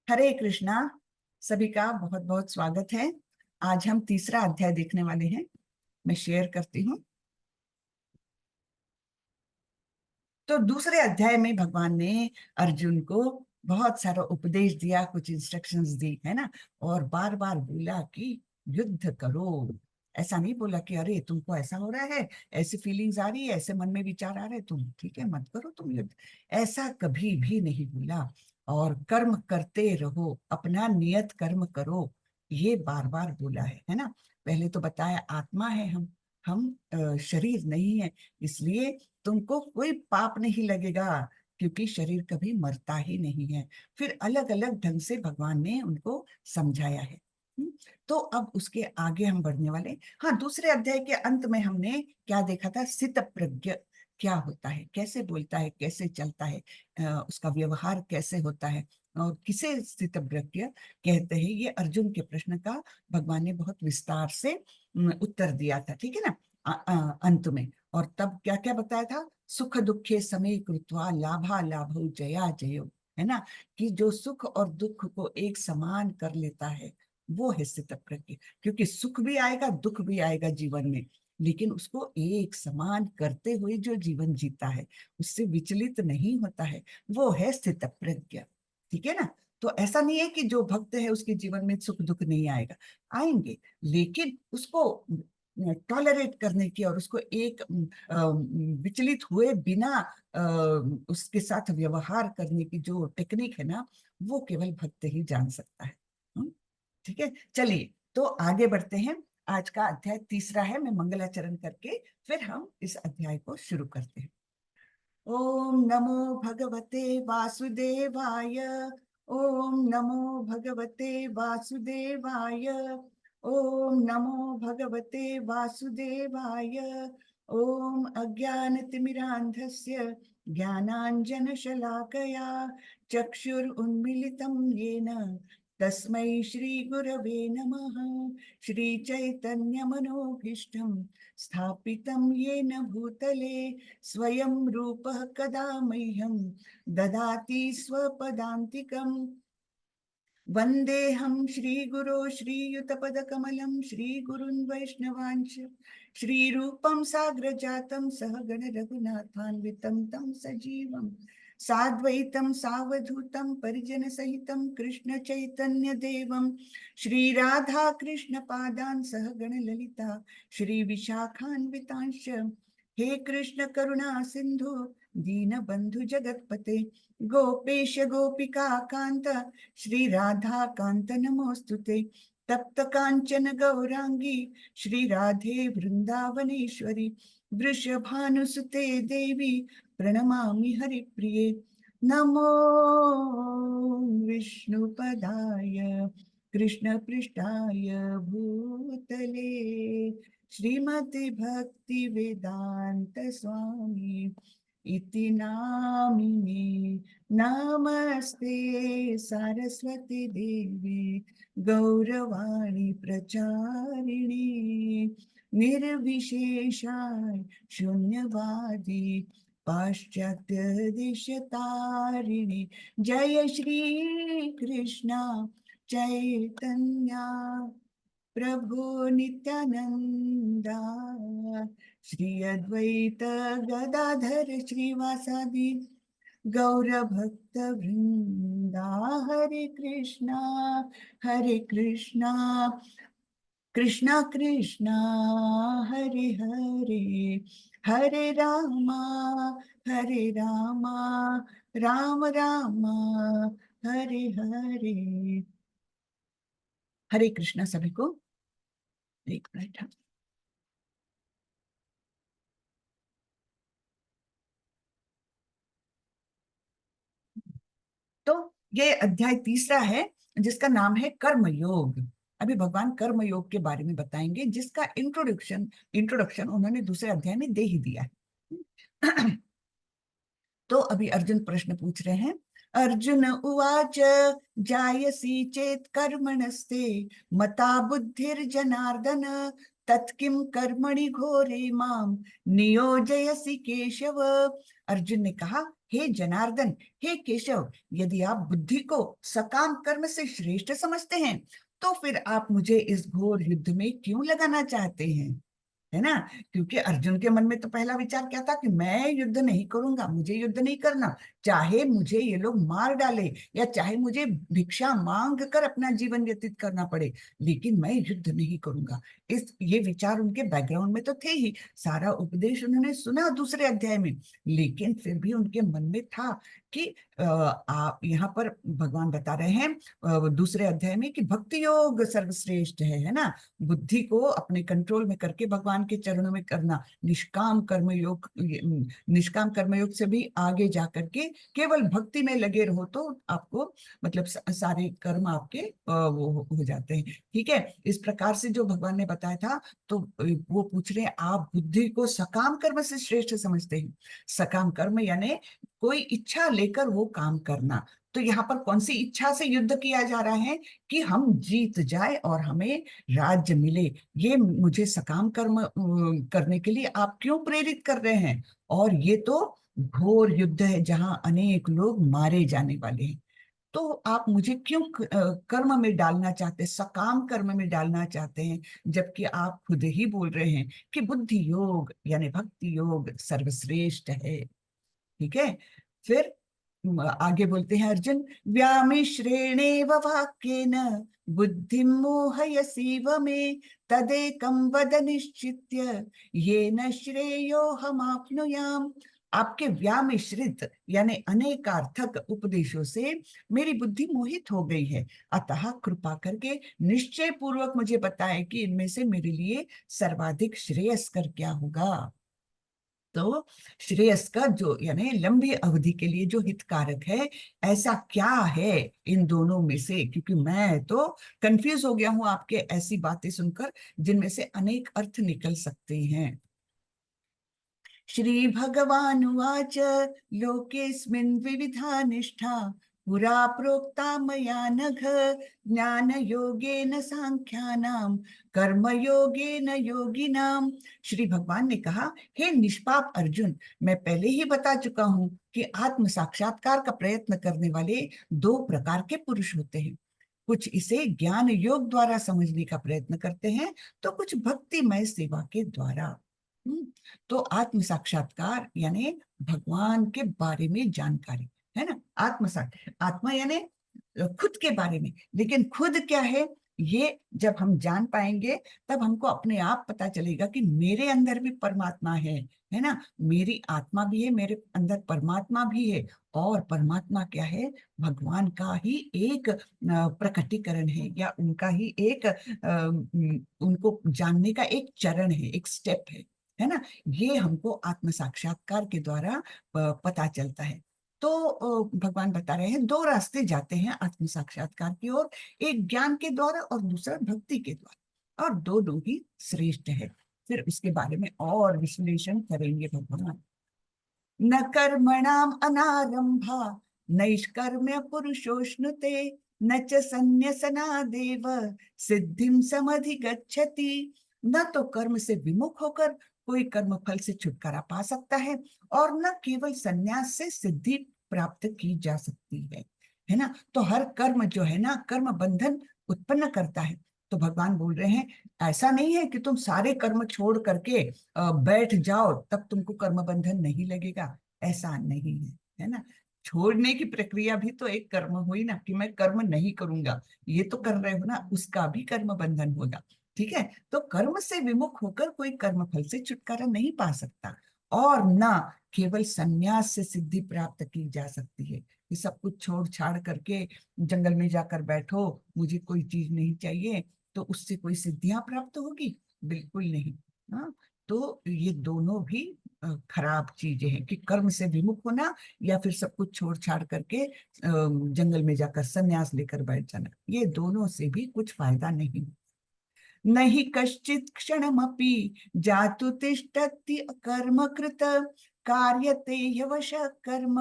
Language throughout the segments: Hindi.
हरे कृष्णा। सभी का बहुत बहुत स्वागत है। आज हम तीसरा अध्याय देखने वाले हैं। मैं शेयर करती हूँ। तो दूसरे अध्याय में भगवान ने अर्जुन को बहुत सारा उपदेश दिया, कुछ इंस्ट्रक्शंस दी, है ना। और बार बार बोला कि युद्ध करो। ऐसा नहीं बोला कि अरे तुमको ऐसा हो रहा है, ऐसी फीलिंग्स आ रही है, ऐसे मन में विचार आ रहे, तुम ठीक है मत करो तुम युद्ध। ऐसा कभी भी नहीं बोला। और कर्म करते रहो, अपना नियत कर्म करो, ये बार बार बोला है ना। पहले तो बताया आत्मा है हम शरीर नहीं है, इसलिए तुमको कोई पाप नहीं लगेगा, क्योंकि शरीर कभी मरता ही नहीं है। फिर अलग अलग ढंग से भगवान ने उनको समझाया है। तो अब उसके आगे हम बढ़ने वाले। हाँ, दूसरे अध्याय के अंत में हमने क्या देखा था, स्थित प्रज्ञ क्या होता है, कैसे बोलता है, कैसे चलता है, उसका व्यवहार कैसे होता है, और किसे स्थित प्रज्ञ कहते हैं। ये अर्जुन के प्रश्न का भगवान ने बहुत विस्तार से उत्तर दिया था, ठीक है ना। अंत में। और तब क्या क्या बताया था, सुख दुखे समय कृत्वा लाभा लाभो जया जयो, है ना। कि जो सुख और दुख को एक समान कर लेता है वो है स्थित प्रज्ञ। क्योंकि सुख भी आएगा दुख भी आएगा जीवन में, लेकिन उसको एक समान करते हुए जो जीवन जीता है, उससे विचलित नहीं होता है, वो है स्थित प्रज्ञ। ठीक है ना। तो ऐसा नहीं है कि जो भक्त है उसके जीवन में सुख दुख नहीं आएगा, आएंगे, लेकिन उसको टॉलरेट करने की और उसको एक विचलित हुए बिना उसके साथ व्यवहार करने की जो टेक्निक है ना, वो केवल भक्त ही जान सकता है। हम्म, ठीक है, चलिए तो आगे बढ़ते हैं। आज का अध्याय तीसरा है। मैं मंगलाचरण करके फिर हम इस अध्याय को शुरू करते हैं। ओम नमो भगवते वासुदेवाय। ओम नमो भगवते वासुदेवाय। ओम नमो भगवते वासुदेवाय। ओम अज्ञानतिमिरान्धस्य ज्ञानाञ्जनशलाकया चक्षुरुन्मीलितं येन तस्मै श्रीगुरवे नमः। श्रीचैतन्यमनोभीष्टं स्थापितं येन भूतले स्वयं रूपः कदा मह्यं ददाति स्वपदान्तिकम्। वन्देऽहं श्रीगुरो श्रीयुतपदकमलं श्रीगुरुन् वैष्णवांश्च श्रीरूपं साग्रजातं सहगण रघुनाथान्वितं तं सजीवं साद्वैतं सावधूतं परिजनसहितं कृष्ण चैतन्य देवं श्रीराधा कृष्ण पादान् सहगण ललिता श्री विशाखान्वितांश्च। हे कृष्ण करुणा सिंधु दीनबंधु जगतपते गोपेश गोपिका कांत श्री राधा कांत नमोस्तुते। तप्त कांचन गौरांगी श्री राधे वृंदावनेश्वरी वृषभानुसुते देवी प्रणमामि हरिप्रिये। नमो विष्णुपदाय कृष्ण पृष्ठाय भूतले श्रीमति भक्ति वेदांत स्वामी इति नामिने। नमस्ते सरस्वती देवी गौरवाणी प्रचारिणी निर्विशेषाय शून्यवादी पाश्चात्य देशतारिणी। जय श्री कृष्णा चैतन्या प्रभु नित्यानंदा श्री अद्वैत गदाधर श्रीवासादि गौर भक्त वृंदा। हरे कृष्णा कृष्णा कृष्णा हरे हरे, हरे रामा राम राम हरे हरे। हरे कृष्णा सभी को। एक मिनट। तो ये अध्याय तीसरा है, जिसका नाम है कर्म योग। अभी भगवान कर्म योग के बारे में बताएंगे, जिसका इंट्रोडक्शन इंट्रोडक्शन उन्होंने दूसरे अध्याय में दे ही दिया है। तो अभी अर्जुन प्रश्न पूछ रहे हैं। अर्जुन उवाच जायसी चेत कर्मणस्ते मता बुद्धिर्जनार्दन तत्किं कर्मणि घोरे माम नियोजयसि केशव। अर्जुन ने कहा हे जनार्दन, हे केशव, यदि आप बुद्धि को सकाम कर्म से श्रेष्ठ समझते हैं तो फिर आप मुझे इस घोर युद्ध में क्यों लगाना चाहते हैं? है ना? क्योंकि अर्जुन के मन में तो पहला विचार क्या था कि मैं युद्ध नहीं करूंगा, मुझे युद्ध नहीं करना, चाहे मुझे ये लोग मार डाले या चाहे मुझे भिक्षा मांग कर अपना जीवन व्यतीत करना पड़े, लेकिन मैं युद्ध नहीं करूंगा। ये विचार उनके बैकग्राउंड में तो थे ही, सारा उपदेश उन्होंने सुना दूसरे अध्याय में, लेकिन फिर भी उनके मन में था कि आप यहाँ पर भगवान बता रहे हैं दूसरे अध्याय में कि भक्ति योग सर्वश्रेष्ठ है ना? बुद्धि को अपने कंट्रोल में करके भगवान के चरणों में करना, निष्काम कर्मयोग, निष्काम कर्मयोग से भी आगे जा करके केवल भक्ति में लगे रहो तो आपको मतलब सारे कर्म आपके वो हो जाते हैं। ठीक है, इस प्रकार से जो भगवान ने बताया था, तो वो पूछ रहे हैं आप बुद्धि को सकाम कर्म से श्रेष्ठ समझते हैं। सकाम कर्म यानी कोई इच्छा लेकर वो काम करना। तो यहाँ पर कौन सी इच्छा से युद्ध किया जा रहा है? कि हम जीत जाए और हमें राज्य मिले। ये मुझे सकाम कर्म करने के लिए आप क्यों प्रेरित कर रहे हैं? और ये तो घोर युद्ध है जहां अनेक लोग मारे जाने वाले हैं। तो आप मुझे क्यों कर्म में डालना चाहते हैं, सकाम कर्म में डालना चाहते हैं, जबकि आप खुद ही बोल रहे हैं कि बुद्धि योग यानी भक्ति योग सर्वश्रेष्ठ है। ठीक है, फिर आगे बोलते हैं अर्जुन, व्यामिश्रेणेव वाक्येन बुद्धिं मोहयसीव मे तदेकं वद निश्चित्य येन श्रेयोहमाप्नुयाम। आपके व्यामिश्रित यानी अनेकार्थक उपदेशों से मेरी बुद्धि मोहित हो गई है, अतः कृपा करके निश्चय पूर्वक मुझे बताएं कि इनमें से मेरे लिए सर्वाधिक श्रेयस्कर क्या होगा। तो श्रेयस का जो यानी लंबी अवधि के लिए जो हितकारक है, ऐसा क्या है इन दोनों में से? क्योंकि मैं तो कंफ्यूज हो गया हूं आपके ऐसी बातें सुनकर जिनमें से अनेक अर्थ निकल सकते हैं। श्री भगवानुवाच लोकेस्मिन् विविधा निष्ठा पुरा प्रोक्ता मया नघ ज्ञानयोगेन सांख्यानां कर्मयोगेन योगिनाम। श्री भगवान ने कहा, हे निष्पाप अर्जुन, मैं पहले ही बता चुका हूं कि आत्म साक्षात्कार का प्रयत्न करने वाले दो प्रकार के पुरुष होते हैं। कुछ इसे ज्ञान योग द्वारा समझने का प्रयत्न करते हैं, तो कुछ भक्तिमय सेवा के द्वारा। तो आत्म साक्षात्कार यानी भगवान के बारे में जानकारी, है ना? आत्मा यानी खुद के बारे में, लेकिन खुद क्या है ये जब हम जान पाएंगे तब हमको अपने आप पता चलेगा कि मेरे अंदर भी परमात्मा है ना? मेरी आत्मा भी है, मेरे अंदर परमात्मा भी है, और परमात्मा क्या है? भगवान का ही एक प्रकटीकरण है, या उनका ही एक उनको जानने का एक चरण है, एक स्टेप है ना? ये हमको आत्म साक्षात्कार के द्वारा पता चलता है। तो भगवान बता रहे हैं दो रास्ते जाते हैं आत्म साक्षात्कार की ओर, एक ज्ञान के द्वारा और दूसरा भक्ति के द्वारा, और दोनों ही श्रेष्ठ है। फिर उसके बारे में और विश्लेषण करेंगे भगवान। न कर्मणाम अनारंभा नैष्कर्म्य पुरुषोष्णुते न च संन्यसनादेव सिद्धिम समधिगच्छति। न तो कर्म से विमुख होकर कोई कर्म फल से छुटकारा पा सकता है, और न केवल संन्यास से सिद्धि प्राप्त की जा सकती है ना? तो हर कर्म जो है ना, कर्म बंधन उत्पन्न करता है। तो भगवान बोल रहे हैं ऐसा नहीं है कि तुम सारे कर्म छोड़ करके बैठ जाओ तब तुमको कर्म बंधन नहीं लगेगा, ऐसा नहीं है ना? छोड़ने की प्रक्रिया भी तो एक कर्म हुई ना, कि मैं कर्म नहीं करूंगा, ये तो कर रहे हो ना, उसका भी कर्म बंधन होगा। ठीक है, तो कर्म से विमुख होकर कोई कर्म फल से छुटकारा नहीं पा सकता, और ना केवल संन्यास से सिद्धि प्राप्त की जा सकती है। ये सब कुछ छोड़ छाड़ करके जंगल में जाकर बैठो, मुझे कोई चीज नहीं चाहिए, तो उससे कोई सिद्धियां प्राप्त होगी? बिल्कुल नहीं। हाँ, तो ये दोनों भी खराब चीजें हैं, कि कर्म से विमुख होना या फिर सब कुछ छोड़ छाड़ करके जंगल में जाकर संन्यास लेकर बैठ जाना, ये दोनों से भी कुछ फायदा नहीं। नहीं कश्चित क्षणमपि जातु तिष्ठति कर्म कृत कार्यते ह्यवशः कर्म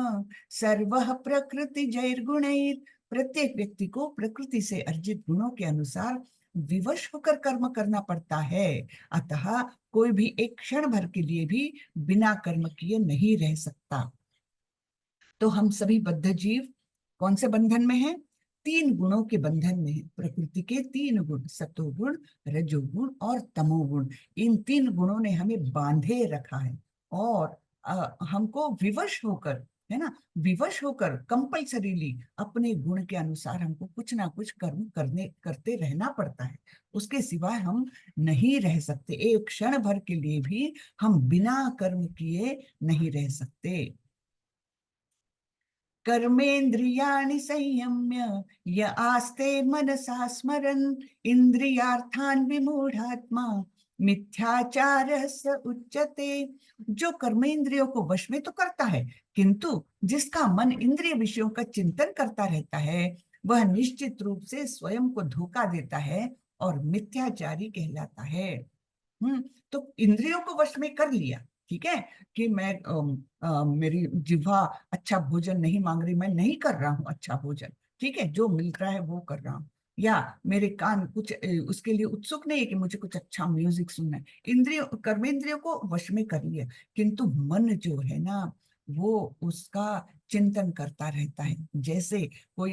सर्वः प्रकृति जैर्गुणैर। प्रत्येक व्यक्ति को प्रकृति से अर्जित गुणों के अनुसार विवश होकर कर्म करना पड़ता है, अतः कोई भी एक क्षण भर के लिए भी बिना कर्म किए नहीं रह सकता। तो हम सभी बद्ध जीव कौन से बंधन में हैं? तीन गुणों के बंधन में है। प्रकृति के तीन गुण, सतोगुण, रजोगुण और तमोगुण, इन तीन गुणों ने हमें बांधे रखा है। और हमको विवश होकर, है ना, विवश होकर कंपल्सरीली अपने गुण के अनुसार हमको कुछ ना कुछ कर्म करते रहना पड़ता है। उसके सिवाय हम नहीं रह सकते। एक क्षण भर के लिए भी हम बिना कर्म किए नहीं रह सकते। कर्मेन्द्रियाणि संयम्य य आस्ते मनसा स्मरन् इंद्रियार्थान् विमूढ़ात्मा मिथ्याचारः स उच्यते। जो कर्मेंद्रियों को वश में तो करता है, किंतु जिसका मन इंद्रिय विषयों का चिंतन करता रहता है, वह निश्चित रूप से स्वयं को धोखा देता है और मिथ्याचारी कहलाता है। तो इंद्रियों को वश में कर लिया, ठीक है, कि मैं मेरी जिह्वा अच्छा भोजन नहीं मांग रही, मैं नहीं कर रहा हूँ अच्छा भोजन, ठीक है, जो मिल रहा है वो कर रहा हूँ। या मेरे कान कुछ उसके लिए उत्सुक नहीं है कि मुझे कुछ अच्छा म्यूजिक सुनना है। इंद्रियों, कर्मेंद्रियों को वश में कर लिया, किंतु मन जो है ना, वो उसका चिंतन करता रहता है। जैसे कोई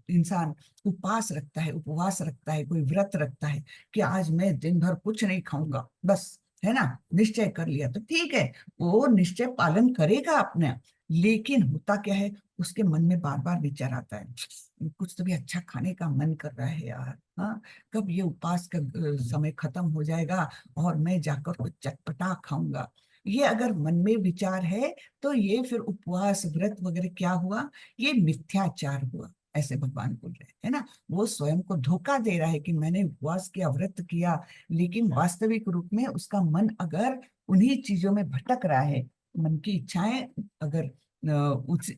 इंसान उपास रखता है, उपवास रखता है, कोई व्रत रखता है कि आज मैं दिन भर कुछ नहीं खाऊंगा, बस, है ना, निश्चय कर लिया, तो ठीक है, वो निश्चय पालन करेगा अपने। लेकिन होता क्या है, उसके मन में बार बार विचार आता है, कुछ तो भी अच्छा खाने का मन कर रहा है यार, हाँ, कब ये उपवास का समय खत्म हो जाएगा और मैं जाकर कुछ चटपटा खाऊंगा। ये अगर मन में विचार है, तो ये फिर उपवास व्रत वगैरह क्या हुआ? ये मिथ्याचार हुआ, ऐसे भगवान बोल रहे हैं, है ना। वो स्वयं को धोखा दे रहा है कि मैंने उपवास किया, व्रत किया, लेकिन वास्तविक रूप में उसका मन अगर उन्हीं चीजों में भटक रहा है, मन की इच्छाएं अगर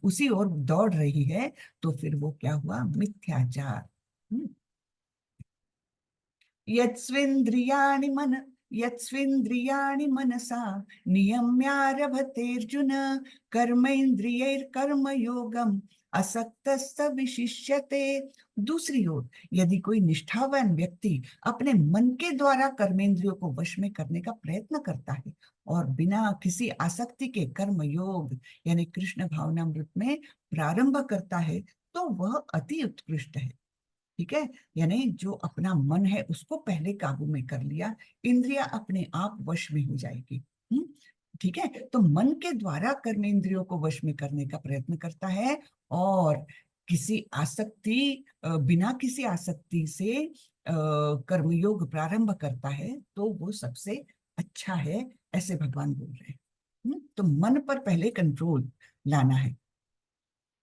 उसी ओर दौड़ रही है, तो फिर वो क्या हुआ? मिथ्याचार। हम्म। यत्स्वेन्द्रियाणि मन यत्स्वेन्द्रियाणि मनसा नियम्यारभतेऽर्जुन कर्मेन्द्रियैर्कर्म योगम असक्तस्त विशिष्यते। दूसरी ओर, यदि कोई निष्ठावान व्यक्ति अपने मन के द्वारा कर्मेंद्रियों को वश में करने का प्रयत्न करता है और बिना किसी आसक्ति के कर्म योग यानी कृष्ण भावनामृत में प्रारंभ करता है, तो वह अति उत्कृष्ट है, ठीक है। यानी जो अपना मन है उसको पहले काबू में कर लिया, इंद्रियां अपने आप वश में हो जाएगी। ठीक है, तो मन के द्वारा कर्म इंद्रियों को वश में करने का प्रयत्न करता है और किसी आसक्ति बिना किसी आसक्ति से कर्मयोग प्रारंभ करता है, तो वो सबसे अच्छा है, ऐसे भगवान बोल रहे हैं। तो मन पर पहले कंट्रोल लाना है।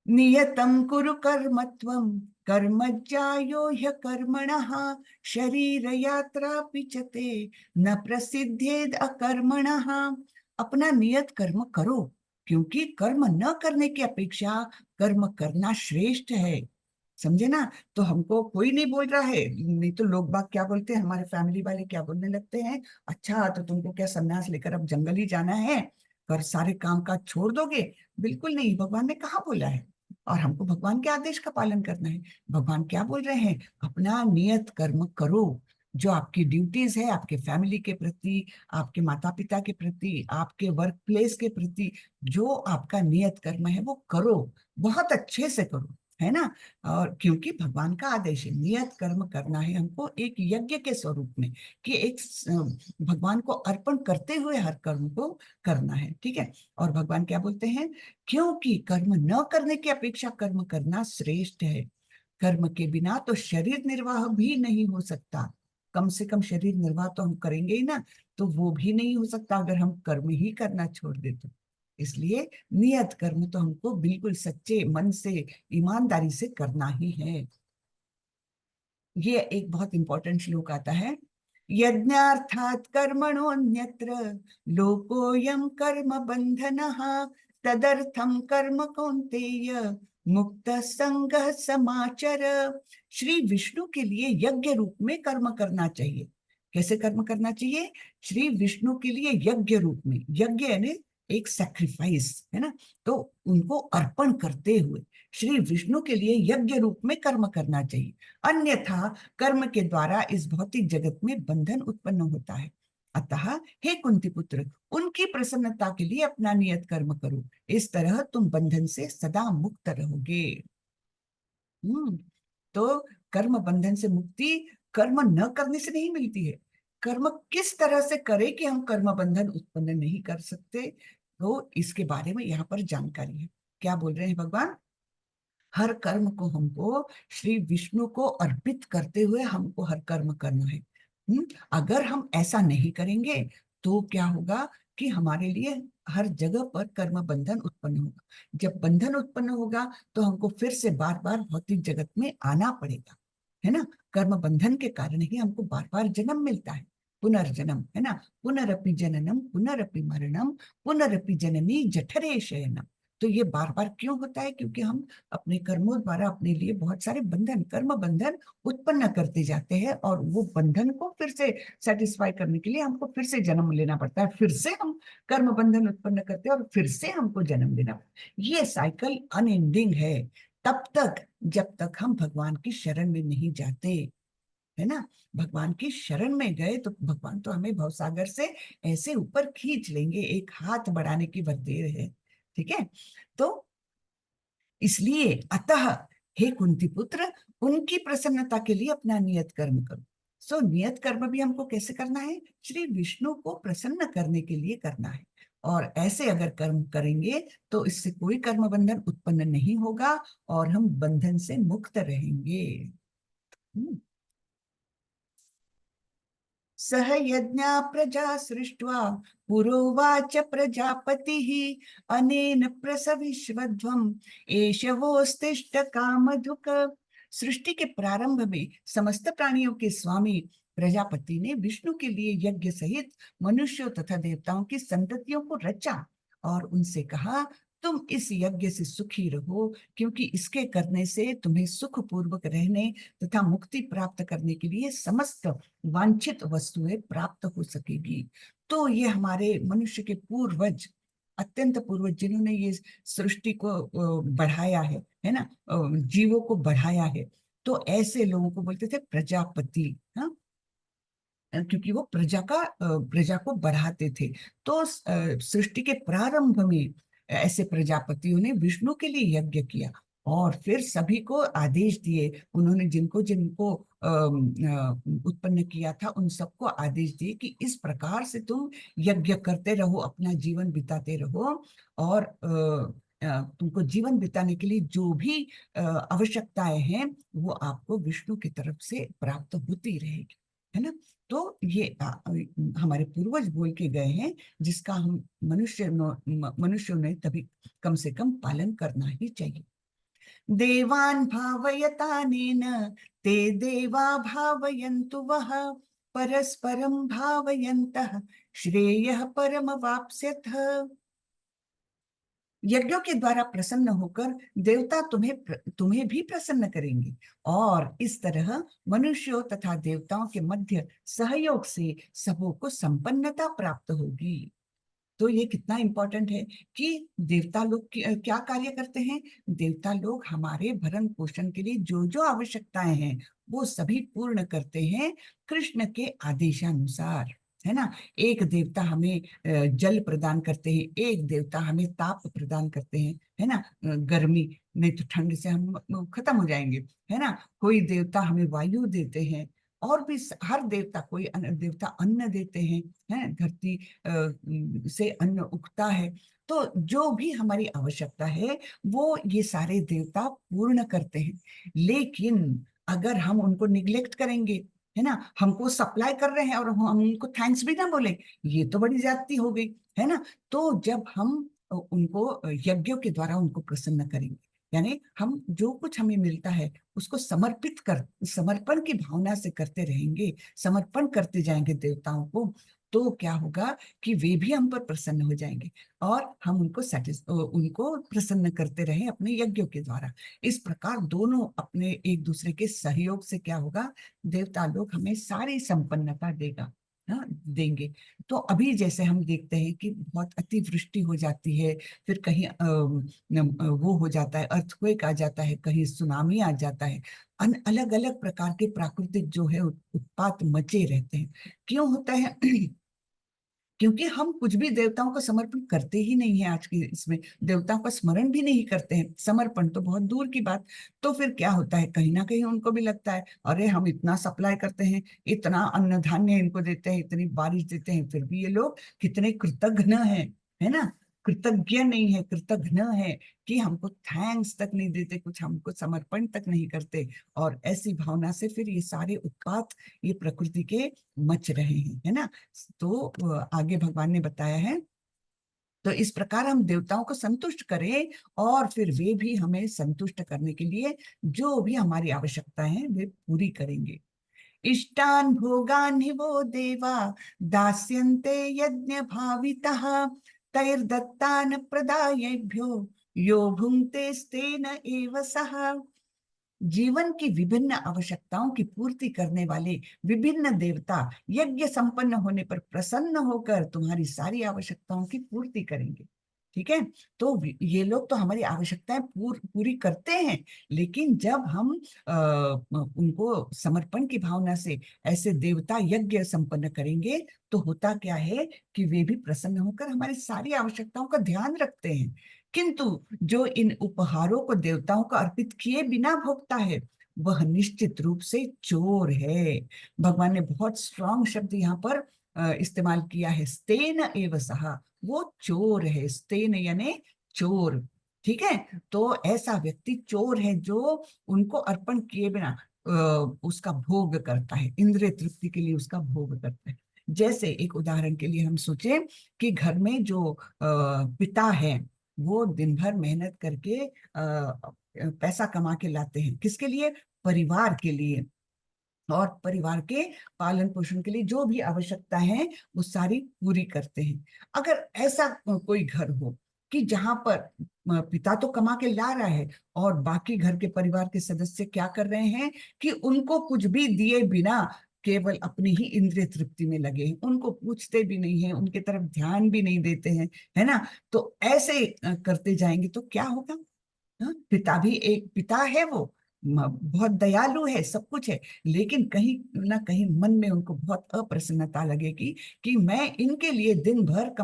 नियतं कुरु कर्म त्वं कर्मज्जायो ह्यकर्मणः शरीरयात्रापि च ते न प्रसिद्धेद अकर्मणः। अपना नियत कर्म करो, क्योंकि कर्म न करने की अपेक्षा कर्म करना श्रेष्ठ है। समझे ना। तो हमको कोई नहीं बोल रहा है, नहीं तो लोग बाग क्या बोलते हैं, हमारे फैमिली वाले क्या बोलने लगते हैं, अच्छा तो तुमको क्या संन्यास लेकर अब जंगल ही जाना है, कर सारे काम काज छोड़ दोगे? बिल्कुल नहीं, भगवान ने कहाँ बोला है। और हमको भगवान के आदेश का पालन करना है। भगवान क्या बोल रहे हैं? अपना नियत कर्म करो, जो आपकी ड्यूटीज है आपके फैमिली के प्रति, आपके माता पिता के प्रति, आपके वर्क प्लेस के प्रति, जो आपका नियत कर्म है वो करो, बहुत अच्छे से करो, है ना। और क्योंकि भगवान का आदेश है, नियत कर्म करना है हमको एक यज्ञ के स्वरूप में, कि एक भगवान को अर्पण करते हुए हर कर्म को करना है, ठीक है। और भगवान क्या बोलते हैं? क्योंकि कर्म न करने की अपेक्षा कर्म करना श्रेष्ठ है। कर्म के बिना तो शरीर निर्वाह भी नहीं हो सकता। कम से कम शरीर निर्वाह तो हम करेंगे ही ना, तो वो भी नहीं हो सकता अगर हम कर्म ही करना छोड़ दे तो। इसलिए नियत कर्म तो हमको बिल्कुल सच्चे मन से, ईमानदारी से करना ही है। ये एक बहुत इंपॉर्टेंट श्लोक आता है। यज्ञार्थात् कर्मणोऽन्यत्र लोकोऽयं कर्म बंधनः तदर्थं कर्म कौन्तेय मुक्त संगः समाचर। श्री विष्णु के लिए यज्ञ रूप में कर्म करना चाहिए। कैसे कर्म करना चाहिए? श्री विष्णु के लिए यज्ञ रूप में, यज्ञ यानी एक सैक्रिफाइस, है ना। तो उनको अर्पण करते हुए श्री विष्णु के लिए यज्ञ रूप में कर्म करना चाहिए। अन्यथा कर्म के द्वारा इस भौतिक जगत में बंधन उत्पन्न होता है। अतः हे कुंती पुत्र, उनकी प्रसन्नता के लिए अपना नियत कर्म करो, इस तरह तुम बंधन से सदा मुक्त रहोगे। हम्म। तो कर्म बंधन से मुक्ति कर्म न करने से नहीं मिलती है। कर्म किस तरह से करे कि हम कर्म बंधन उत्पन्न नहीं कर सकते, तो इसके बारे में यहाँ पर जानकारी है। क्या बोल रहे हैं भगवान? हर कर्म को हमको श्री विष्णु को अर्पित करते हुए हमको हर कर्म करना है। अगर हम ऐसा नहीं करेंगे तो क्या होगा कि हमारे लिए हर जगह पर कर्म बंधन उत्पन्न होगा। जब बंधन उत्पन्न होगा तो हमको फिर से बार बार भौतिक जगत में आना पड़ेगा, है ना। कर्म बंधन के कारण ही हमको बार बार जन्म मिलता है, पुनर्जन्म, है ना। पुनरपि जननम पुनरपि मरणम पुनरपि जननी जठरे शयनम। तो ये बार बार क्यों होता है? क्योंकि हम अपने कर्मों द्वारा अपने लिए बहुत सारे बंधन, कर्म बंधन उत्पन्न करते जाते हैं, और वो बंधन को फिर से सेटिस्फाई करने के लिए हमको फिर से जन्म लेना पड़ता है, फिर से हम कर्म बंधन उत्पन्न करते हैं और फिर से हमको जन्म लेना पड़ता है। ये साइकिल अनएंडिंग है तब तक जब तक हम भगवान की शरण में नहीं जाते, है ना। भगवान की शरण में गए तो भगवान तो हमें भवसागर से ऐसे ऊपर खींच लेंगे, एक हाथ बढ़ाने की बस देर है। ठीक है। तो इसलिए अतः हे कुंती पुत्र, उनकी प्रसन्नता के लिए अपना नियत कर्म करो। सो नियत कर्म भी हमको कैसे करना है? श्री विष्णु को प्रसन्न करने के लिए करना है। और ऐसे अगर कर्म करेंगे तो इससे कोई कर्म बंधन उत्पन्न नहीं होगा और हम बंधन से मुक्त रहेंगे। सह यज्ञा प्रजा सृष्ट्वा पुरोवाच प्रजापतिः अनेन प्रसविष्वध्वम् एष वोस्तिष्ठ कामधुक। सृष्टि के प्रारंभ में समस्त प्राणियों के स्वामी प्रजापति ने विष्णु के लिए यज्ञ सहित मनुष्यों तथा देवताओं की संततियों को रचा और उनसे कहा, तुम इस यज्ञ से सुखी रहो, क्योंकि इसके करने से तुम्हें सुख पूर्वक रहने तथा मुक्ति प्राप्त करने के लिए समस्त वांछित वस्तुएं प्राप्त हो सकेगी। तो ये हमारे मनुष्य के पूर्वज, अत्यंत पूर्वज, जिन्होंने ये सृष्टि को बढ़ाया है ना, जीवों को बढ़ाया है, तो ऐसे लोगों को बोलते थे प्रजापति। हाँ, क्योंकि वो प्रजा को बढ़ाते थे। तो सृष्टि के प्रारंभ में ऐसे प्रजापतियों ने विष्णु के लिए यज्ञ किया और फिर सभी को आदेश दिए। उन्होंने जिनको जिनको उत्पन्न किया था उन सबको आदेश दिए कि इस प्रकार से तुम यज्ञ करते रहो, अपना जीवन बिताते रहो, और तुमको जीवन बिताने के लिए जो भी आवश्यकताएं हैं वो आपको विष्णु की तरफ से प्राप्त होती रहेगी, है ना। तो ये हमारे पूर्वज बोल के गए हैं, जिसका हम मनुष्यों ने तभी कम से कम पालन करना ही चाहिए। देवान् भावयतानेन ते देवा भावयन्तु वः, परस्परं भावयन्तः श्रेयः परमवाप्स्यथ। यज्ञों के द्वारा प्रसन्न होकर देवता तुम्हें भी प्रसन्न करेंगे, और इस तरह मनुष्यों तथा देवताओं के मध्य सहयोग से सबों को संपन्नता प्राप्त होगी। तो ये कितना इंपॉर्टेंट है कि देवता लोग क्या कार्य करते हैं? देवता लोग हमारे भरण पोषण के लिए जो जो आवश्यकताएं हैं वो सभी पूर्ण करते हैं कृष्ण के आदेशानुसार, है ना। एक देवता हमें जल प्रदान करते हैं, एक देवता हमें ताप प्रदान करते हैं, है ना, गर्मी, नहीं तो ठंड से हम खत्म हो जाएंगे, है ना। कोई देवता हमें वायु देते हैं, और भी हर देवता, कोई देवता अन्न देते हैं, है, धरती से अन्न उगता है। तो जो भी हमारी आवश्यकता है वो ये सारे देवता पूर्ण करते हैं। लेकिन अगर हम उनको निग्लेक्ट करेंगे, है ना, हमको सप्लाई कर रहे हैं और हम उनको थैंक्स भी ना बोले, ये तो बड़ी ज्यादती हो गई, है ना। तो जब हम उनको यज्ञों के द्वारा उनको प्रसन्न करेंगे, यानी हम जो कुछ हमें मिलता है उसको समर्पण की भावना से करते रहेंगे, समर्पण करते जाएंगे देवताओं को, तो क्या होगा कि वे भी हम पर प्रसन्न हो जाएंगे और हम उनको प्रसन्न करते रहें अपने यज्ञों के द्वारा। इस प्रकार दोनों अपने एक दूसरे के सहयोग से क्या होगा, देवता लोग हमें सारी संपन्नता देंगे। तो अभी जैसे हम देखते हैं कि बहुत अतिवृष्टि हो जाती है, फिर कहीं वो हो जाता है, अर्थक्वेक आ जाता है, कहीं सुनामी आ जाता है, अलग अलग प्रकार के प्राकृतिक जो है उत्पात मचे रहते हैं। क्यों होता है? क्योंकि हम कुछ भी देवताओं का समर्पण करते ही नहीं है। आज के इसमें देवताओं का स्मरण भी नहीं करते हैं, समर्पण तो बहुत दूर की बात। तो फिर क्या होता है, कहीं ना कहीं उनको भी लगता है अरे हम इतना सप्लाई करते हैं, इतना अन्न धान्य इनको देते हैं, इतनी बारिश देते हैं, फिर भी ये लोग कितने कृतघ्न हैं, है ना। कृतज्ञ नहीं है, कृतघ्न है कि हमको थैंक्स तक नहीं देते, कुछ हमको समर्पण तक नहीं करते। और ऐसी भावना से फिर ये सारे उत्पात ये प्रकृति के मच रहे हैं, है ना। तो आगे भगवान ने बताया है, तो इस प्रकार हम देवताओं को संतुष्ट करें और फिर वे भी हमें संतुष्ट करने के लिए जो भी हमारी आवश्यकता है वे पूरी करेंगे। इष्टान भोगान हि वो देवा दास्यन्ते यज्ञ भावितः तैर्दत्तान प्रदायेभ्यो यो भुंक्ते स्तेन एव सः। जीवन की विभिन्न आवश्यकताओं की पूर्ति करने वाले विभिन्न देवता यज्ञ संपन्न होने पर प्रसन्न होकर तुम्हारी सारी आवश्यकताओं की पूर्ति करेंगे। ठीक है। तो ये लोग तो हमारी आवश्यकताएं पूरी करते हैं, लेकिन जब हम उनको समर्पण की भावना से ऐसे देवता यज्ञ संपन्न करेंगे तो होता क्या है कि वे भी प्रसन्न होकर हमारी सारी आवश्यकताओं का ध्यान रखते हैं। किंतु जो इन उपहारों को देवताओं को अर्पित किए बिना भोगता है वह निश्चित रूप से चोर है। भगवान ने बहुत स्ट्रांग शब्द यहाँ पर इस्तेमाल किया है, स्तेन एव सहा। वो चोर है, स्तेन यानी चोर। ठीक है। तो ऐसा व्यक्ति चोर है जो उनको अर्पण किए बिना उसका भोग करता है, इंद्रिय तृप्ति के लिए उसका भोग करता है। जैसे एक उदाहरण के लिए हम सोचे कि घर में जो पिता है वो दिन भर मेहनत करके पैसा कमा के लाते हैं, किसके लिए, परिवार के लिए, और परिवार के पालन पोषण के लिए जो भी आवश्यकता है वो सारी पूरी करते हैं। अगर ऐसा कोई घर हो कि जहां पर पिता तो कमा के ला रहा है और बाकी घर के परिवार के सदस्य क्या कर रहे हैं कि उनको कुछ भी दिए बिना केवल अपनी ही इंद्रिय तृप्ति में लगे हैं, उनको पूछते भी नहीं है, उनके तरफ ध्यान भी नहीं देते हैं, है ना। तो ऐसे करते जाएंगे तो क्या होगा। हाँ, पिता भी एक पिता है, वो बहुत दयालु है, सब कुछ है, लेकिन कहीं ना कहीं मन में उनको बहुत अप्रसन्नता लगेगी कि मैं इनके लिए दिन भर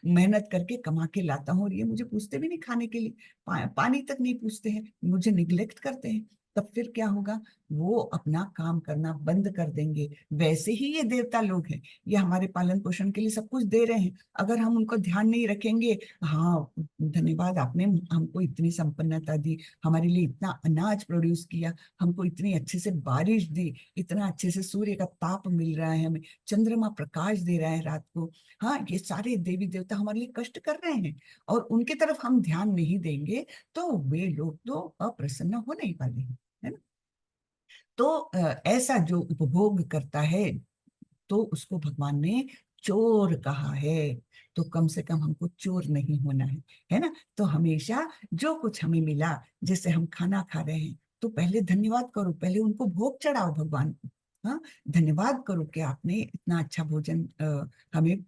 मेहनत करके कमा के लाता हूँ और ये मुझे पूछते भी नहीं खाने के लिए, पानी तक नहीं पूछते हैं, मुझे निग्लेक्ट करते हैं। तब फिर क्या होगा, वो अपना काम करना बंद कर देंगे। वैसे ही ये देवता लोग हैं, ये हमारे पालन पोषण के लिए सब कुछ दे रहे हैं, अगर हम उनको ध्यान नहीं रखेंगे, हाँ धन्यवाद आपने हमको इतनी संपन्नता दी, हमारे लिए इतना अनाज प्रोड्यूस किया, हमको इतनी अच्छे से बारिश दी, इतना अच्छे से सूर्य का ताप मिल रहा है हमें, चंद्रमा प्रकाश दे रहा है रात को। हाँ, ये सारे देवी देवता हमारे लिए कष्ट कर रहे हैं और उनके तरफ हम ध्यान नहीं देंगे तो वे लोग तो अप्रसन्न हो नहीं पाते हैं, है ना। तो ऐसा जो उपभोग करता है तो उसको भगवान ने चोर कहा है। तो कम से कम हमको चोर नहीं होना है ना। तो हमेशा जो कुछ हमें मिला, जैसे हम खाना खा रहे हैं तो पहले धन्यवाद करो, पहले उनको भोग चढ़ाओ भगवान को। हाँ, धन्यवाद करो कि आपने इतना अच्छा भोजन हमें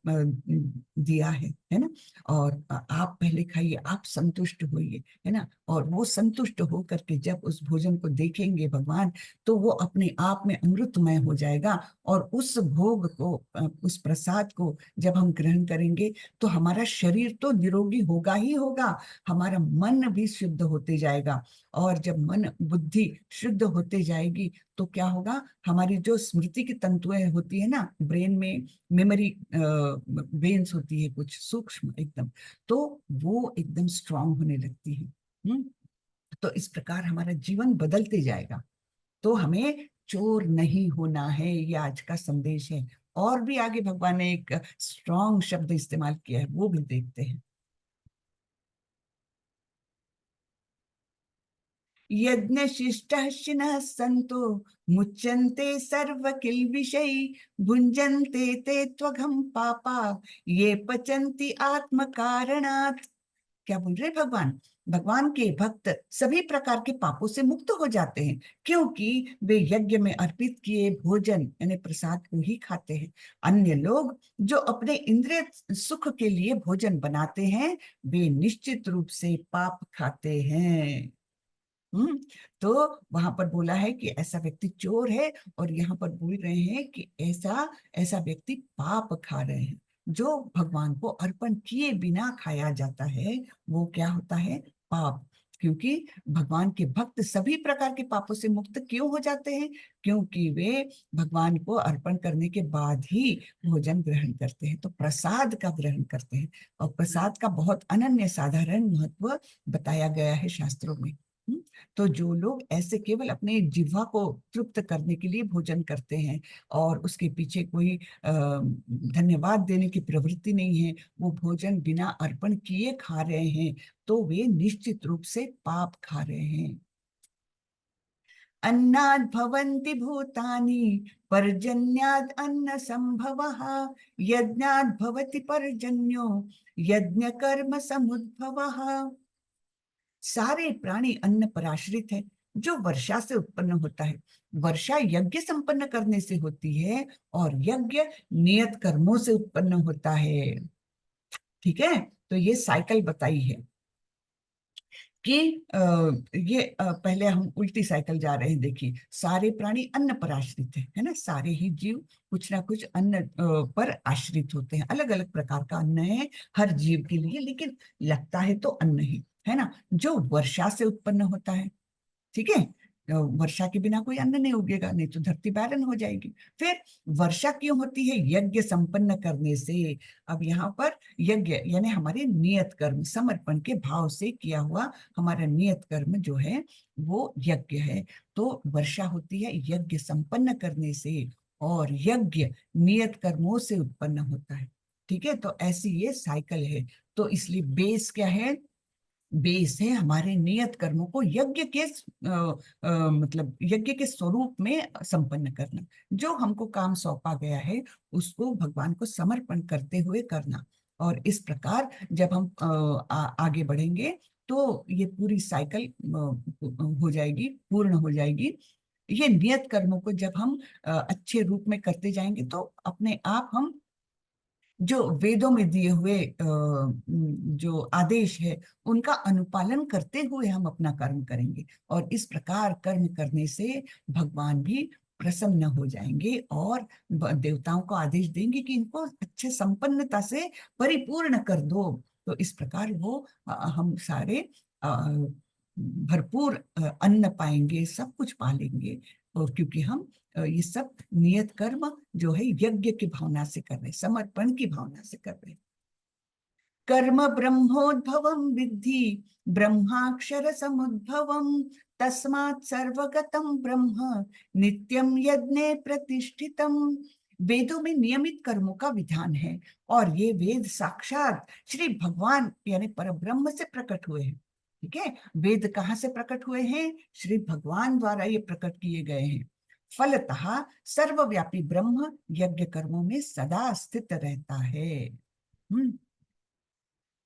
दिया है ना। और आप पहले खाइए, आप संतुष्ट होइए, है ना। और वो संतुष्ट हो करके जब उस भोजन को देखेंगे भगवान तो वो अपने आप में अमृतमय हो जाएगा। और उस भोग को उस प्रसाद को जब हम ग्रहण करेंगे तो हमारा शरीर तो निरोगी होगा ही होगा, हमारा मन भी शुद्ध होते जाएगा। और जब मन बुद्धि शुद्ध होते जाएगी तो क्या होगा, हमारी जो स्मृति की तंतुएं होती है ना ब्रेन में, मेमोरी वेन्स होती है कुछ सूक्ष्म एकदम, तो वो एकदम स्ट्रांग होने लगती है। तो इस प्रकार हमारा जीवन बदलते जाएगा। तो हमें चोर नहीं होना है, ये आज का संदेश है। और भी आगे भगवान ने एक स्ट्रॉन्ग शब्द इस्तेमाल किया है, वो भी देखते हैं। यज्ञ शिष्टः संतो मुच्यन्ते सर्व किल्बिषै भुञ्जन्ते ते त्वघं पापा ये पचन्ति आत्म कारणात्। क्या बोल रहे भगवान, भगवान के भक्त सभी प्रकार के पापों से मुक्त हो जाते हैं क्योंकि वे यज्ञ में अर्पित किए भोजन यानी प्रसाद को ही खाते हैं। अन्य लोग जो अपने इंद्रिय सुख के लिए भोजन बनाते हैं वे निश्चित रूप से पाप खाते हैं। हम्म। तो वहां पर बोला है कि ऐसा व्यक्ति चोर है और यहाँ पर बोल रहे हैं कि ऐसा ऐसा व्यक्ति पाप खा रहे हैं। जो भगवान को अर्पण किए बिना खाया जाता है वो क्या होता है? पाप। क्योंकि भगवान के भक्त सभी प्रकार के पापों से मुक्त क्यों हो जाते हैं? क्योंकि वे भगवान को अर्पण करने के बाद ही भोजन ग्रहण करते हैं, तो प्रसाद का ग्रहण करते हैं। और प्रसाद का बहुत अनन्य साधारण महत्व बताया गया है शास्त्रों में। तो जो लोग ऐसे केवल अपने जिह्वा को तृप्त करने के लिए भोजन करते हैं और उसके पीछे कोई धन्यवाद देने की प्रवृत्ति नहीं है, वो भोजन बिना अर्पण किए खा रहे हैं, तो वे निश्चित रूप से पाप खा रहे हैं। अन्नाद् भवन्ति भूतानि पर्जन्याद् अन्न संभवः, यज्ञाद् भवति पर्जन्यो यज्ञ कर्म समुद्भवः। सारे प्राणी अन्न पर आश्रित है जो वर्षा से उत्पन्न होता है। वर्षा यज्ञ संपन्न करने से होती है और यज्ञ नियत कर्मों से उत्पन्न होता है। ठीक है, तो ये साइकिल बताई है कि पहले हम उल्टी साइकिल जा रहे हैं। देखिए, सारे प्राणी अन्न पर आश्रित है ना, सारे ही जीव कुछ ना कुछ अन्न पर आश्रित होते हैं। अलग अलग प्रकार का अन्न है हर जीव के लिए, लेकिन लगता है तो अन्न ही है ना, जो वर्षा से उत्पन्न होता है। ठीक है, वर्षा के बिना कोई अन्न नहीं उगेगा, नहीं तो धरती बैरन हो जाएगी। फिर वर्षा क्यों होती है? यज्ञ संपन्न करने से। अब यहाँ पर यज्ञ यानी हमारे नियत कर्म, समर्पण के भाव से किया हुआ हमारा नियत कर्म जो है वो यज्ञ है। तो वर्षा होती है यज्ञ संपन्न करने से, और यज्ञ नियत कर्मों से उत्पन्न होता है। ठीक है, तो ऐसी ये साइकिल है। तो इसलिए बेस क्या है? बेस है हमारे नियत कर्मों को यज्ञ के मतलब यज्ञ के स्वरूप में संपन्न करना। जो हमको काम सौंपा गया है उसको भगवान को समर्पण करते हुए करना। और इस प्रकार जब हम आगे बढ़ेंगे तो ये पूरी साइकिल हो जाएगी, पूर्ण हो जाएगी। ये नियत कर्मों को जब हम अच्छे रूप में करते जाएंगे तो अपने आप हम जो वेदों में दिए हुए जो आदेश है उनका अनुपालन करते हुए हम अपना कर्म करेंगे। और इस प्रकार कर्म करने से भगवान भी प्रसन्न हो जाएंगे और देवताओं को आदेश देंगे कि इनको अच्छे संपन्नता से परिपूर्ण कर दो। तो इस प्रकार वो हम सारे भरपूर अन्न पाएंगे, सब कुछ पालेंगे। और क्योंकि हम ये सब नियत कर्म जो है यज्ञ की भावना से कर रहे, समर्पण की भावना से कर रहे। कर्म ब्रह्मोद्भवम विद्धि ब्रह्माक्षर समुद्भवम, तस्मात् सर्वगतम ब्रह्म नित्यम यज्ञे प्रतिष्ठितम। वेदों में नियमित कर्मों का विधान है और ये वेद साक्षात श्री भगवान यानी परब्रह्म से प्रकट हुए हैं। ठीक है, वेद कहाँ से प्रकट हुए हैं? श्री भगवान द्वारा ये प्रकट किए गए हैं। फलतः सर्वव्यापी ब्रह्म यज्ञ कर्मों में सदा स्थित रहता है।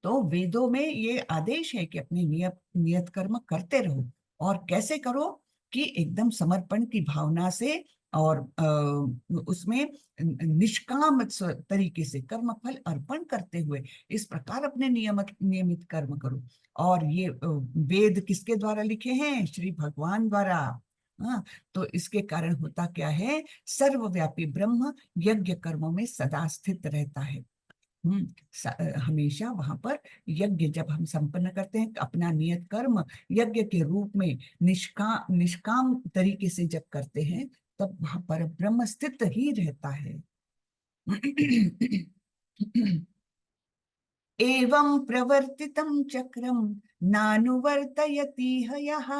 तो वेदों में ये आदेश है कि अपने नियत कर्म करते रहो। और कैसे करो? कि एकदम समर्पण की भावना से और उसमें निष्काम तरीके से कर्म फल अर्पण करते हुए इस प्रकार अपने नियमित कर्म करो। और ये वेद किसके द्वारा लिखे हैं? श्री भगवान द्वारा। हाँ, तो इसके कारण होता क्या है? सर्वव्यापी ब्रह्म यज्ञ कर्मों में सदा स्थित रहता है। हमेशा वहां पर यज्ञ जब हम संपन्न करते हैं अपना नियत कर्म यज्ञ के रूप में निष्काम तरीके से जब करते हैं तब वहां पर ब्रह्म स्थित ही रहता है। एवं प्रवर्तितं चक्रम नानुवर्तयति यः,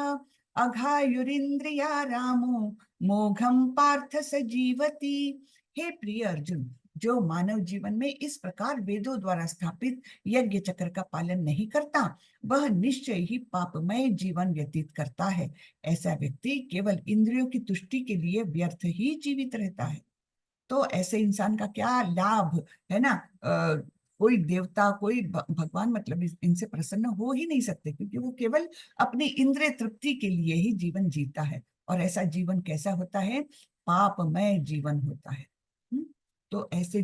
अघायुरिंद्रिया रामो मोघम पार्थ स जीवति। हे प्रिय अर्जुन, जो मानव जीवन में इस प्रकार वेदों द्वारा स्थापित यज्ञ चक्र का पालन नहीं करता वह निश्चय ही पापमय जीवन व्यतीत करता है। ऐसा व्यक्ति केवल इंद्रियों की तुष्टि के लिए व्यर्थ ही जीवित रहता है। तो ऐसे इंसान का क्या लाभ है ना? कोई देवता कोई भगवान मतलब इनसे प्रसन्न हो ही नहीं सकते, क्योंकि वो केवल अपनी इंद्रिय तृप्ति के लिए ही जीवन जीता है। और ऐसा जीवन कैसा होता है? पापमय जीवन होता है। तो ऐसे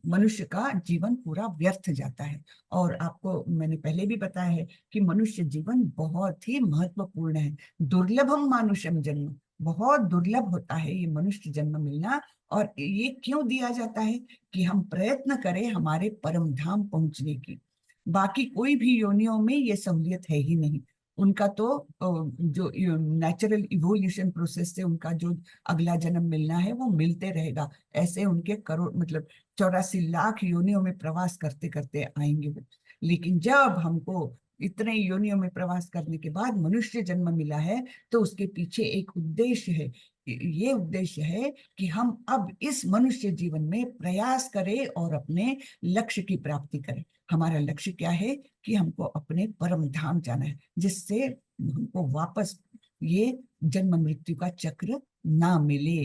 मनुष्य का जीवन पूरा व्यर्थ जाता है। और आपको मैंने पहले भी बताया है कि मनुष्य जीवन बहुत ही महत्वपूर्ण है। दुर्लभम मानुषम जन्म, बहुत दुर्लभ होता है ये मनुष्य जन्म मिलना। और ये क्यों दिया जाता है? कि हम प्रयत्न करें हमारे परम धाम पहुंचने की। बाकी कोई भी योनियों में ये सहूलियत है ही नहीं। उनका तो जो नेचुरल इवोल्यूशन प्रोसेस से उनका जो अगला जन्म मिलना है वो मिलते रहेगा। ऐसे उनके करोड़ मतलब 84 लाख योनियों में प्रवास करते करते आएंगे वो। लेकिन जब हमको इतने योनियों में प्रवास करने के बाद मनुष्य जन्म मिला है, तो उसके पीछे एक उद्देश्य है। ये उद्देश्य है कि हम अब इस मनुष्य जीवन में प्रयास करें और अपने लक्ष्य की प्राप्ति करें। हमारा लक्ष्य क्या है? कि हमको अपने परम धाम जाना है, जिससे हमको वापस ये जन्म मृत्यु का चक्र ना मिले।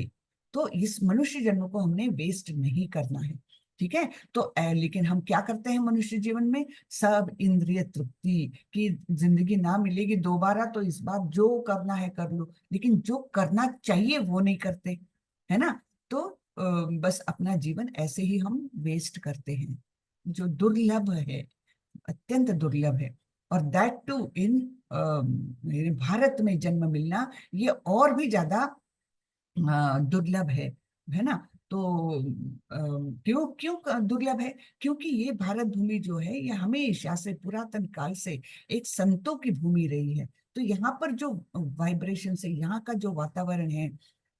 तो इस मनुष्य जन्म को हमने वेस्ट नहीं करना है। ठीक है। तो लेकिन हम क्या करते हैं मनुष्य जीवन में? सब इंद्रिय तृप्ति की जिंदगी ना मिलेगी दोबारा, तो इस बार जो करना है कर लो, लेकिन जो करना चाहिए वो नहीं करते, है ना। तो बस अपना जीवन ऐसे ही हम वेस्ट करते हैं, जो दुर्लभ है, अत्यंत दुर्लभ है। और दैट टू इन भारत में जन्म मिलना, ये और भी ज्यादा दुर्लभ है ना। तो क्यों क्यों दुर्लभ है? क्योंकि ये भारत भूमि जो है, ये हमेशा से पुरातन काल से एक संतों की भूमि रही है। तो यहाँ पर जो वाइब्रेशन है, यहाँ का जो वातावरण है,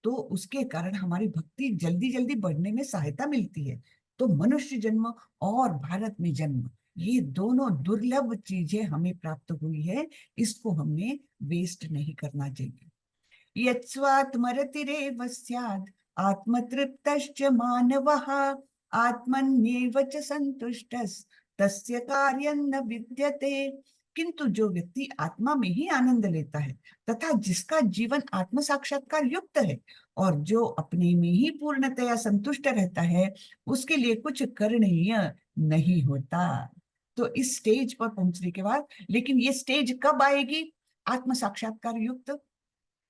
तो उसके कारण हमारी भक्ति जल्दी जल्दी बढ़ने में सहायता मिलती है। तो मनुष्य जन्म और भारत में जन्म, ये दोनों दुर्लभ चीजें हमें प्राप्त हुई है, इसको हमने वेस्ट नहीं करना चाहिए। यत्स्वात्मरतिरेव स्यात् आत्मतृप्तश्च मानवः आत्मन्येव च सन्तुष्टस् तस्य कार्यं न विद्यते। किंतु जो व्यक्ति आत्मा में ही आनंद लेता है तथा जिसका जीवन आत्म साक्षात्कार युक्त है और जो अपने में ही पूर्णतया संतुष्ट रहता है, उसके लिए कुछ करणीय नहीं होता। तो इस स्टेज पर पहुंचने के बाद, लेकिन ये स्टेज कब आएगी आत्म साक्षात्कार युक्त?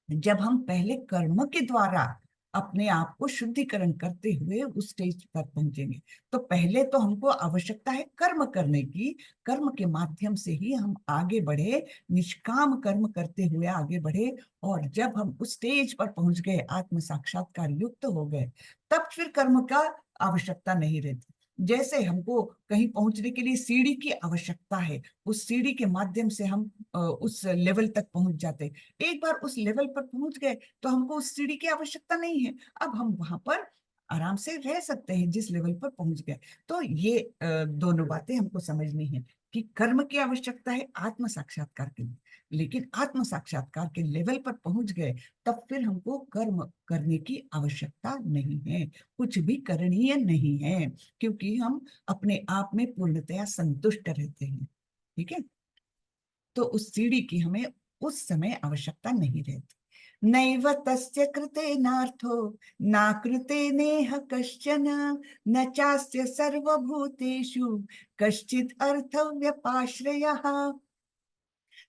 जब हम पहले कर्म के द्वारा अपने आप को शुद्धिकरण करते हुए उस स्टेज पर पहुंचेंगे। तो पहले तो हमको आवश्यकता है कर्म करने की। कर्म के माध्यम से ही हम आगे बढ़े, निष्काम कर्म करते हुए आगे बढ़े। और जब हम उस स्टेज पर पहुंच गए, आत्म साक्षात्कार युक्त हो गए, तब फिर कर्म का आवश्यकता नहीं रहती। जैसे हमको कहीं पहुंचने के लिए सीढ़ी की आवश्यकता है, उस सीढ़ी के माध्यम से हम उस लेवल तक पहुंच जाते। एक बार उस लेवल पर पहुंच गए तो हमको उस सीढ़ी की आवश्यकता नहीं है। अब हम वहां पर आराम से रह सकते हैं जिस लेवल पर पहुंच गए। तो ये दोनों बातें हमको समझनी है कि कर्म की आवश्यकता है आत्म साक्षात्कार के लिए, लेकिन आत्म साक्षात्कार के लेवल पर पहुंच गए तब फिर हमको कर्म करने की आवश्यकता नहीं है, कुछ भी करणीय नहीं है, क्योंकि हम अपने आप में पूर्णतया संतुष्ट रहते हैं। ठीक है। तो उस सीढ़ी की हमें उस समय आवश्यकता नहीं रहती। नैव तस्य कृते नार्थो नाकृते नेह कश्चन न चास्य सर्वभूतेषु कश्चित् अर्थ व्यपाश्रयः।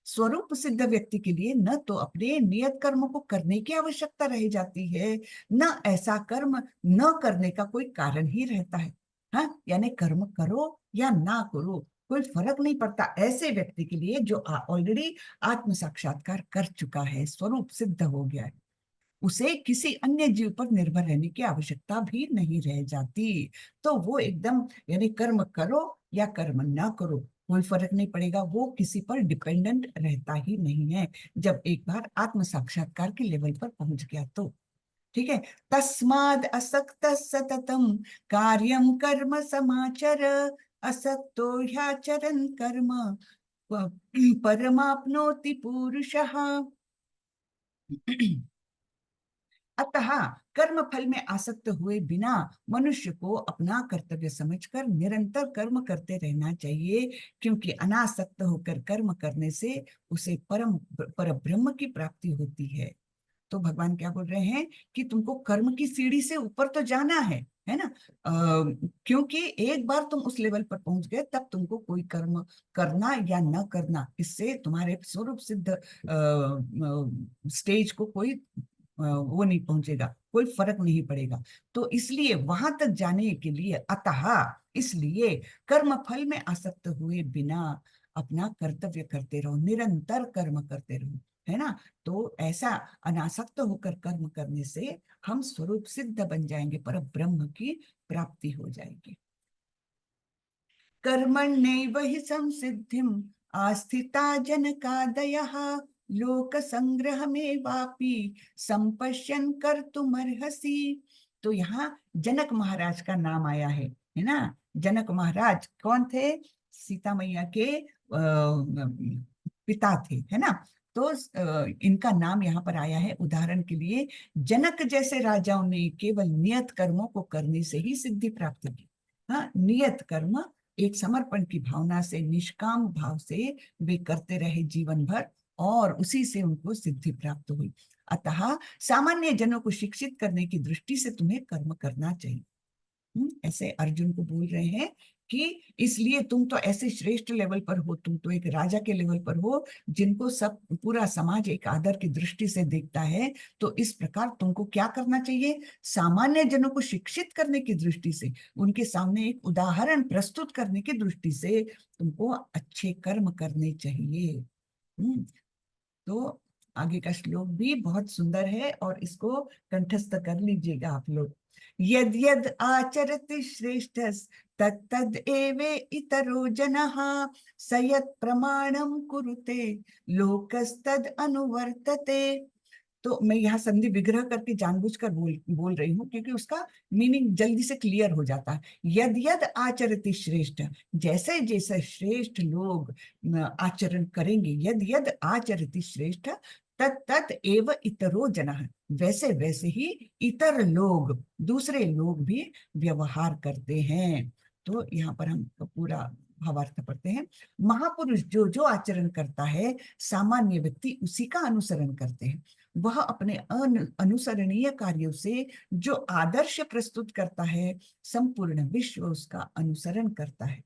स्वरूप सिद्ध व्यक्ति के लिए न तो अपने नियत कर्म को करने की आवश्यकता रह जाती है, न ऐसा कर्म न करने का कोई कारण ही रहता है। हाँ, यानी कर्म करो या ना करो, कोई फर्क नहीं पड़ता ऐसे व्यक्ति के लिए जो ऑलरेडी आत्म साक्षात्कार कर चुका है, स्वरूप सिद्ध हो गया है। उसे किसी अन्य जीव पर निर्भर रहने की आवश्यकता भी नहीं रह जाती। तो वो एकदम, यानी कर्म करो या कर्म ना करो, कोई फर्क नहीं पड़ेगा, वो किसी पर डिपेंडेंट रहता ही नहीं है जब एक बार आत्म साक्षात्कार के लेवल पर पहुंच गया तो। ठीक है। तस्माद असक्त सततम कार्यम कर्म समाचर असक्तो ह्याचरन् कर्म परमाप्नोति पुरुषः। अतः कर्म फल में आसक्त हुए बिना मनुष्य को अपना कर्तव्य समझकर निरंतर कर्म करते रहना चाहिए, क्योंकि अनासक्त होकर कर्म करने से उसे पर ब्रह्म की प्राप्ति होती है। तो भगवान क्या बोल रहे हैं कि तुमको कर्म की सीढ़ी से ऊपर तो जाना है ना। क्योंकि एक बार तुम उस लेवल पर पहुंच गए, तब तुमको कोई कर्म करना या न करना, इससे तुम्हारे स्वरूप सिद्ध स्टेज को कोई वो नहीं पहुंचेगा, कोई फर्क नहीं पड़ेगा। तो इसलिए वहां तक जाने के लिए, अतः इसलिए कर्म फल में आसक्त हुए बिना अपना कर्तव्य करते रहो, निरंतर कर्म करते रहो, है ना। तो ऐसा अनासक्त होकर कर्म करने से हम स्वरूप सिद्ध बन जाएंगे, पर ब्रह्म की प्राप्ति हो जाएगी। कर्मण्यैव हि संसिद्धिम् आस्थिता जनकादयः लोक संग्रह में वापी संपश्यन कर्तुमर्हसि। तो यहाँ जनक महाराज का नाम आया है ना। जनक महाराज कौन थे? सीता मैया के पिता थे, है ना। तो इनका नाम यहाँ पर आया है उदाहरण के लिए। जनक जैसे राजाओं ने केवल नियत कर्मों को करने से ही सिद्धि प्राप्त की। हाँ, नियत कर्म एक समर्पण की भावना से, निष्काम भाव से वे करते रहे जीवन भर, और उसी से उनको सिद्धि प्राप्त हुई। अतः सामान्य जनों को शिक्षित करने की दृष्टि से तुम्हें कर्म करना चाहिए। ऐसे अर्जुन को बोल रहे हैं कि इसलिए तुम तो ऐसे श्रेष्ठ लेवल पर हो, तुम तो एक राजा के लेवल पर हो, जिनको सब पूरा समाज एक आदर की दृष्टि से देखता है। तो इस प्रकार तुमको क्या करना चाहिए? सामान्य जनों को शिक्षित करने की दृष्टि से, उनके सामने एक उदाहरण प्रस्तुत करने की दृष्टि से तुमको अच्छे कर्म करने चाहिए। तो आगे का श्लोक भी बहुत सुंदर है और इसको कंठस्थ कर लीजिएगा आप लोग। यद यद आचरति श्रेष्ठ तत्तद एवे इतरो जनः स यत् प्रमाणम कुरुते लोकस्तद अनुवर्तते। तो मैं यहाँ संधि विग्रह करके जानबूझकर बोल रही हूँ, क्योंकि उसका मीनिंग जल्दी से क्लियर हो जाता है। यद यद आचरति श्रेष्ठ, जैसे जैसे श्रेष्ठ लोग आचरण करेंगे, यद यद आचरति श्रेष्ठ तत् तत् एव इतरो जनः, वैसे वैसे ही इतर लोग, दूसरे लोग भी व्यवहार करते हैं। तो यहाँ पर हम पूरा भावार्थ पढ़ते हैं। महापुरुष जो जो आचरण करता है, सामान्य व्यक्ति उसी का अनुसरण करते हैं। वह अपने अनुसरणीय कार्यों से जो आदर्श प्रस्तुत करता है, संपूर्ण विश्व उसका अनुसरण करता है।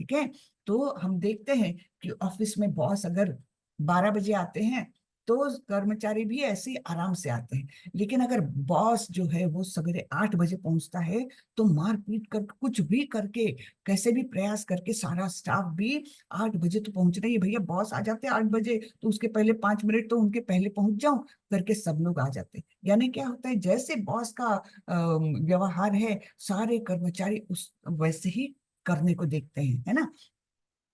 ठीक है। तो हम देखते हैं कि ऑफिस में बॉस अगर 12 बजे आते हैं, तो कर्मचारी भी ऐसे ही आराम से आते हैं। लेकिन अगर बॉस जो है वो सवेरे 8 बजे पहुंचता है, तो मार पीट कर कुछ भी करके, कैसे भी प्रयास करके सारा स्टाफ भी 8 बजे तो पहुंच रही है, भैया बॉस आ जाते हैं 8 बजे, तो उसके पहले 5 मिनट तो उनके पहले पहुंच जाओ करके सब लोग आ जाते हैं। यानी क्या होता है, जैसे बॉस का व्यवहार है, सारे कर्मचारी उस वैसे ही करने को देखते हैं, है ना।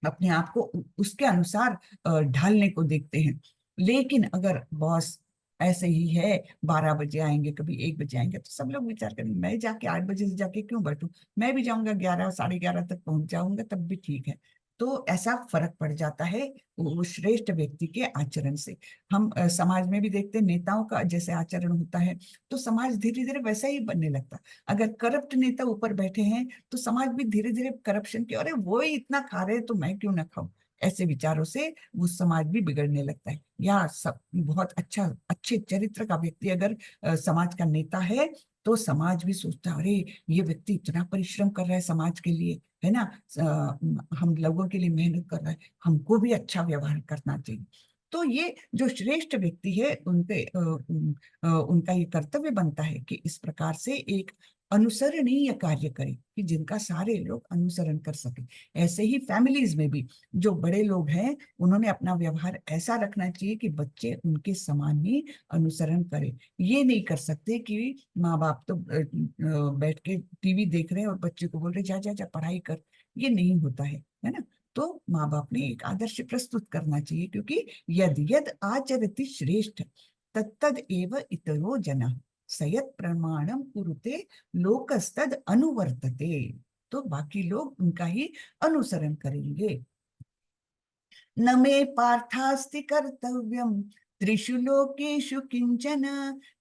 अपने आप को उसके अनुसार ढालने को देखते हैं। लेकिन अगर बॉस ऐसे ही है, 12 बजे आएंगे, कभी 1 बजे आएंगे, तो सब लोग विचार करेंगे मैं जाके 8 बजे से जाके क्यों बैठूं, मैं भी जाऊंगा 11 साढ़े 11 तक पहुंच जाऊंगा, तब भी ठीक है। तो ऐसा फर्क पड़ जाता है वो श्रेष्ठ व्यक्ति के आचरण से। हम समाज में भी देखते हैं, नेताओं का जैसे आचरण होता है, तो समाज धीरे धीरे वैसा ही बनने लगता है। अगर करप्ट नेता ऊपर बैठे हैं, तो समाज भी धीरे धीरे करप्शन के, अरे वो ही इतना खा रहे हैं तो मैं क्यों ना खाऊं, ऐसे विचारों से वो समाज भी बिगड़ने लगता है। या सब बहुत अच्छा अच्छे चरित्र का व्यक्ति अगर समाज का नेता है, तो समाज भी सोचता है अरे ये व्यक्ति इतना परिश्रम कर रहा है समाज के लिए, है ना। हम लोगों के लिए मेहनत कर रहा है, हमको भी अच्छा व्यवहार करना चाहिए। तो ये जो श्रेष्ठ व्यक्ति है, उनका ये कर्तव्य बनता है कि इस प्रकार से एक अनुसरणीय कार्य करें कि जिनका सारे लोग अनुसरण कर सके। ऐसे ही फैमिलीज में भी जो बड़े लोग हैं, उन्होंने अपना व्यवहार ऐसा रखना चाहिए कि बच्चे उनके समान ही अनुसरण करें। ये नहीं कर सकते कि माँ बाप तो बैठ के टीवी देख रहे हैं और बच्चे को बोल रहे जा जा जा पढ़ाई कर, ये नहीं होता है ना। तो माँ बाप ने एक आदर्श प्रस्तुत करना चाहिए, क्योंकि यद यद आचरति श्रेष्ठ तत्तद एव इतरो जनः सयत् प्रमाणम कुरुते लोकस्तद अनुवर्तते। तो बाकी लोग उनका ही अनुसरण करेंगे। न मे पार्थास्ति कर्तव्यम त्रिषु लोकेषु किंचन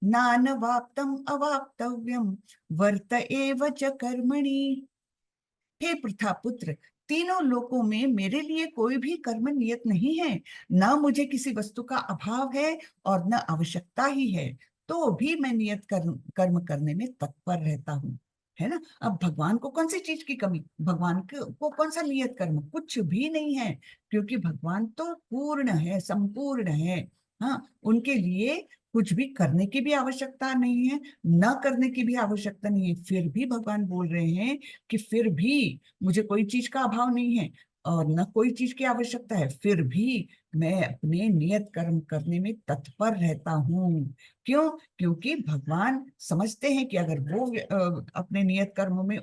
नानवाप्तम अवाप्तव्यम वर्त एव च कर्मणि। हे पृथा पुत्र, तीनों लोकों में मेरे लिए कोई भी कर्म नियत नहीं है। न मुझे किसी वस्तु का अभाव है और न आवश्यकता ही है, तो भी मैं नियत कर्म करने में तत्पर रहता हूँ, है ना। अब भगवान को कौन सी चीज की कमी, भगवान को कौन सा नियत कर्म, कुछ भी नहीं है, क्योंकि भगवान तो पूर्ण है, संपूर्ण है। हाँ, उनके लिए कुछ भी करने की भी आवश्यकता नहीं है, न करने की भी आवश्यकता नहीं है। फिर भी भगवान बोल रहे हैं कि फिर भी मुझे कोई चीज का अभाव नहीं है, और न कोई चीज की आवश्यकता है, फिर भी मैं अपने नियत कर्म करने में तत्पर रहता हूँ। क्यों? क्योंकि भगवान समझते हैं कि अगर वो अपने नियत कर्म में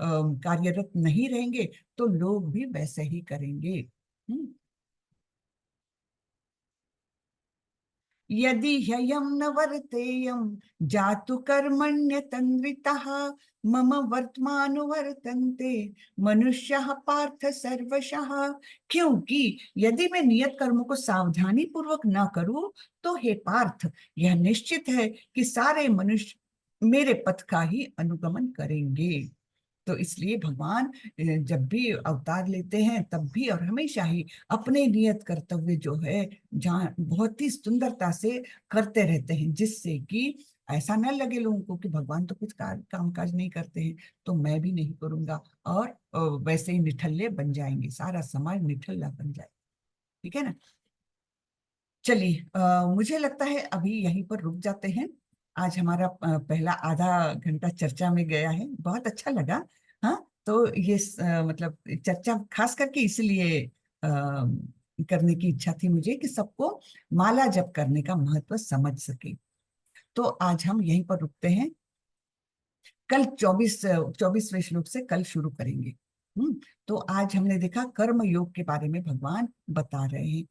कार्यरत नहीं रहेंगे तो लोग भी वैसे ही करेंगे। हम्म। यदि ह्ययं न वर्तेयं जातु कर्मण्यतन्वितः मम वर्त्मानुवर्तन्ते मनुष्यः पार्थ सर्वशः। क्योंकि यदि मैं नियत कर्मों को सावधानी पूर्वक न करूं तो हे पार्थ, यह निश्चित है कि सारे मनुष्य मेरे पथ का ही अनुगमन करेंगे। तो इसलिए भगवान जब भी अवतार लेते हैं तब भी और हमेशा ही अपने नियत कर्तव्य जो है जहाँ बहुत ही सुंदरता से करते रहते हैं, जिससे कि ऐसा न लगे लोगों को कि भगवान तो कुछ काम काज नहीं करते हैं तो मैं भी नहीं करूंगा, और वैसे ही निठल्ले बन जाएंगे, सारा समाज निठल्ला बन जाए। ठीक है ना। चलिए, मुझे लगता है अभी यहीं पर रुक जाते हैं। आज हमारा पहला आधा घंटा चर्चा में गया है, बहुत अच्छा लगा। हाँ, तो ये मतलब चर्चा खास करके इसलिए करने की इच्छा थी मुझे कि सबको माला जप करने का महत्व समझ सके। तो आज हम यहीं पर रुकते हैं। कल 24वें श्लोक से कल शुरू करेंगे। तो आज हमने देखा कर्म योग के बारे में भगवान बता रहे हैं।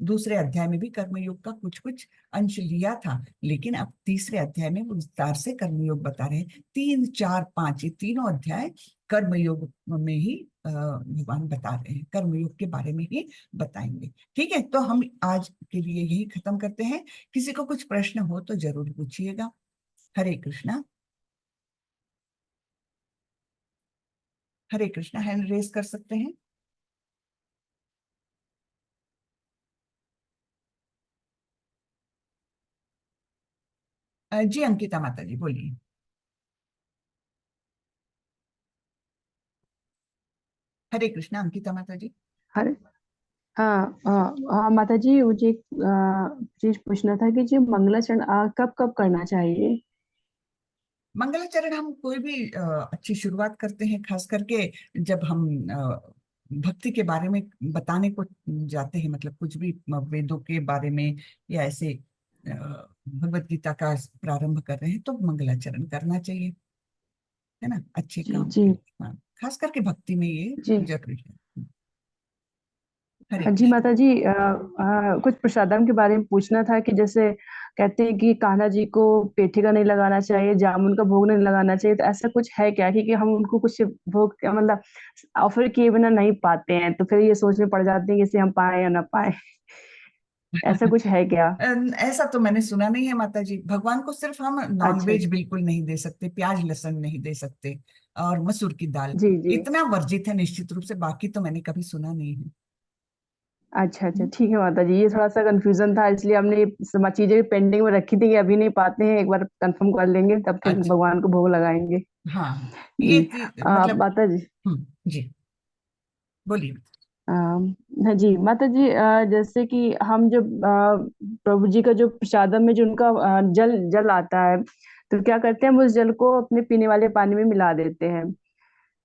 दूसरे अध्याय में भी कर्मयोग का कुछ कुछ अंश लिया था, लेकिन अब तीसरे अध्याय में वो विस्तार से कर्मयोग बता रहे हैं। 3, 4, 5 ये तीनों अध्याय कर्मयोग में ही भगवान बता रहे हैं, कर्मयोग के बारे में ही बताएंगे। ठीक है, तो हम आज के लिए यही खत्म करते हैं। किसी को कुछ प्रश्न हो तो जरूर पूछिएगा। हरे कृष्णा। हरे कृष्णा, हैंड रेज कर सकते हैं। जी अंकिता माता जी बोलिए। हरे कृष्णा अंकिता माता जी। हर हाँ हाँ हाँ माता जी, मुझे एक चीज पूछना था कि जी मंगलाचरण कब कब करना चाहिए? मंगलाचरण हम कोई भी अच्छी शुरुआत करते हैं, खास करके जब हम भक्ति के बारे में बताने को जाते हैं, मतलब कुछ भी वेदों के बारे में या ऐसे भगवत गीता का प्रारंभ कर रहे हैं तो मंगलाचरण करना चाहिए, है ना, अच्छे जी काम जी के। हाँ, खास करके भक्ति में ये जी। जरूरी है। हरे जी कृष्ण। माता जी, कुछ प्रसादम के बारे में पूछना था कि जैसे कहते हैं कि कान्हा जी को पेठी का नहीं लगाना चाहिए, जामुन का भोग नहीं लगाना चाहिए, तो ऐसा कुछ है क्या? क्योंकि हम उनको कुछ भोग मतलब ऑफर किए बिना नहीं पाते हैं, तो फिर ये सोच में पड़ जाते हैं कि इसे हम पाए या ना पाए। ऐसा कुछ है क्या? ऐसा तो मैंने सुना नहीं है माता जी। भगवान को सिर्फ हम नॉन अच्छा। वेज बिल्कुल नहीं दे सकते, प्याज लहसुन नहीं दे सकते, और मसूर की दाल जी जी। इतना वर्जित है निश्चित रूप से, बाकी तो मैंने कभी सुना नहीं है। अच्छा अच्छा, हम्म, ठीक है माता जी, ये थोड़ा सा कंफ्यूजन था, इसलिए हमने ये सब चीजें पेंडिंग में रखी थी कि अभी नहीं पाते हैं, एक बार कंफर्म कर लेंगे तब फिर अच्छा। भगवान को भोग लगाएंगे। हाँ हाँ, ये जी। मतलब। माता जी। जी बोलिए। हाँ जी माता जी, जैसे कि हम जब प्रभु जी का जो प्रसादम में जो उनका जल जल आता है, तो क्या करते हैं, हम उस जल को अपने पीने वाले पानी में मिला देते हैं।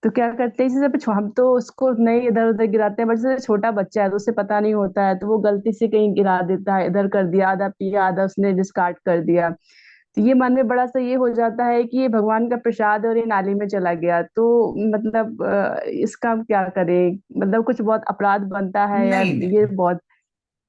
तो क्या करते हैं, जैसे हम तो उसको नहीं इधर उधर गिराते हैं, बट जैसे छोटा बच्चा है तो उसे पता नहीं होता है, तो वो गलती से कहीं गिरा देता है, इधर कर दिया, आधा पिया आधा उसने डिस्कार्ड कर दिया। तो ये मन में बड़ा सा ये हो जाता है कि ये भगवान का प्रसाद और ये नाली में चला गया, तो मतलब इसका क्या करें? मतलब कुछ बहुत अपराध बनता है या नहीं ये नहीं बहुत?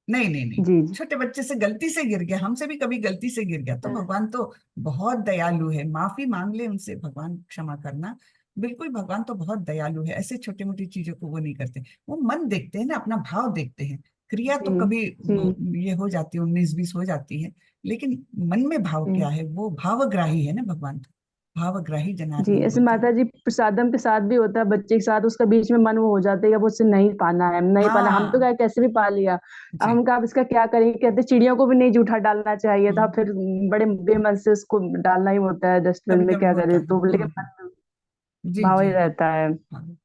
नहीं नहीं नहीं, जी जी। छोटे बच्चे से गलती से गिर गया, हमसे भी कभी गलती से गिर गया तो भगवान तो बहुत दयालु है, माफी मांग ले उनसे, भगवान क्षमा करना। बिल्कुल, भगवान तो बहुत दयालु है, ऐसे छोटी मोटी चीजों को वो नहीं करते। वो मन देखते हैं ना, अपना भाव देखते हैं। क्रिया जी तो कभी जी ये हो जाती है, 19-20 हो जाती है, लेकिन मन में भाव जी क्या है, वो भावग्राही है ना भगवान तो, भावग्राही जी। जनार्दन ऐसे बोलते हैं। माता जी प्रसादम के साथ भी होता है, बच्चे के साथ उसका बीच में मन वो हो जाता है कि अब उससे नहीं पाना है, नहीं पाना, हम तो हाँ। क्या कैसे भी पा लिया। अब जी। हम कहा अब इसका क्या करेंगे, कहते चिड़ियों को भी नहीं जूठा डालना चाहिए था, हम्म, फिर बड़े बेमन से उसको डालना ही होता है डस्टबिन कभी में, कभी क्या होता करे, है। तो लेकिन मन में जी भाव जी ही हाँ। रहता है। हाँ,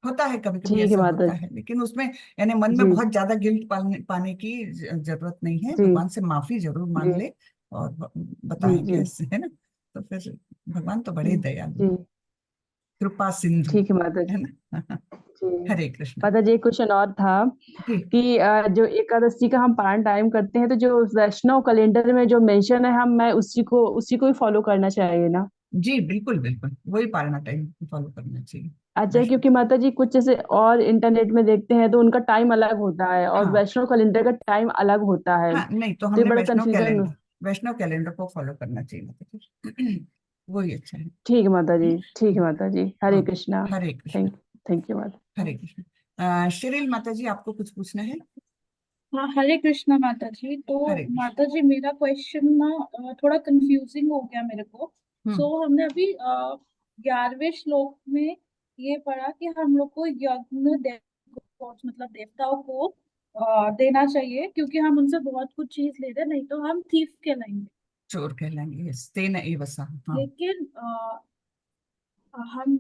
होता है, कभी कभी ठीक है ऐसा माता होता जी। है, लेकिन उसमें यानी मन में जी बहुत ज्यादा गिल्ट पाने की जरूरत नहीं है। जी भगवान से माफी जरूर जी मांग ले, और जी बताएं जी कैसे, है ना। तो फिर भगवान तो बड़े जी दयालु, जी। कृपा सिंधु, ठीक है माता है जी। ना। जी हरे कृष्ण। माता जी, एक क्वेश्चन और था जी कि जो एकादशी का हम पारण टाइम करते हैं, तो जो वैष्णव कैलेंडर में जो मेंशन है, हम मैं उसी को ही फॉलो करना चाहिए ना? जी, बिल्कुल बिल्कुल वही पारणा टाइम फॉलो करना चाहिए। अच्छा, वैष्णव, क्योंकि माता जी कुछ जैसे और इंटरनेट में देखते हैं तो उनका टाइम अलग होता है और हाँ वैष्णव कैलेंडर का टाइम अलग होता है, हाँ, नहीं तो तो ये हमने बड़ा कंफ्यूजन। वैष्णव कैलेंडर को फॉलो करना चाहिए मतलब वही अच्छा है। ठीक है माता जी, ठीक है माता जी, Hare okay, Krishna. Hare Krishna. Thank thank you माता। हरे कृष्ण। शिरिल माता जी, आपको कुछ पूछना है? हाँ, हरे कृष्णा माता जी। तो हरे कृष्ण। माता जी, मेरा क्वेश्चन ना थोड़ा कंफ्यूजिंग हो गया मेरे को। हम्म। सो हमने अभी 11वें श्लोक में ये पढ़ा कि हम लोग को यज्ञ मतलब देवताओं को देना चाहिए, क्योंकि हम उनसे बहुत कुछ चीज ले रहे हैं, नहीं तो हम थीफ कहलाएंगे। चोर कहलाएंगे, तेन एव सा, हाँ। लेकिन हम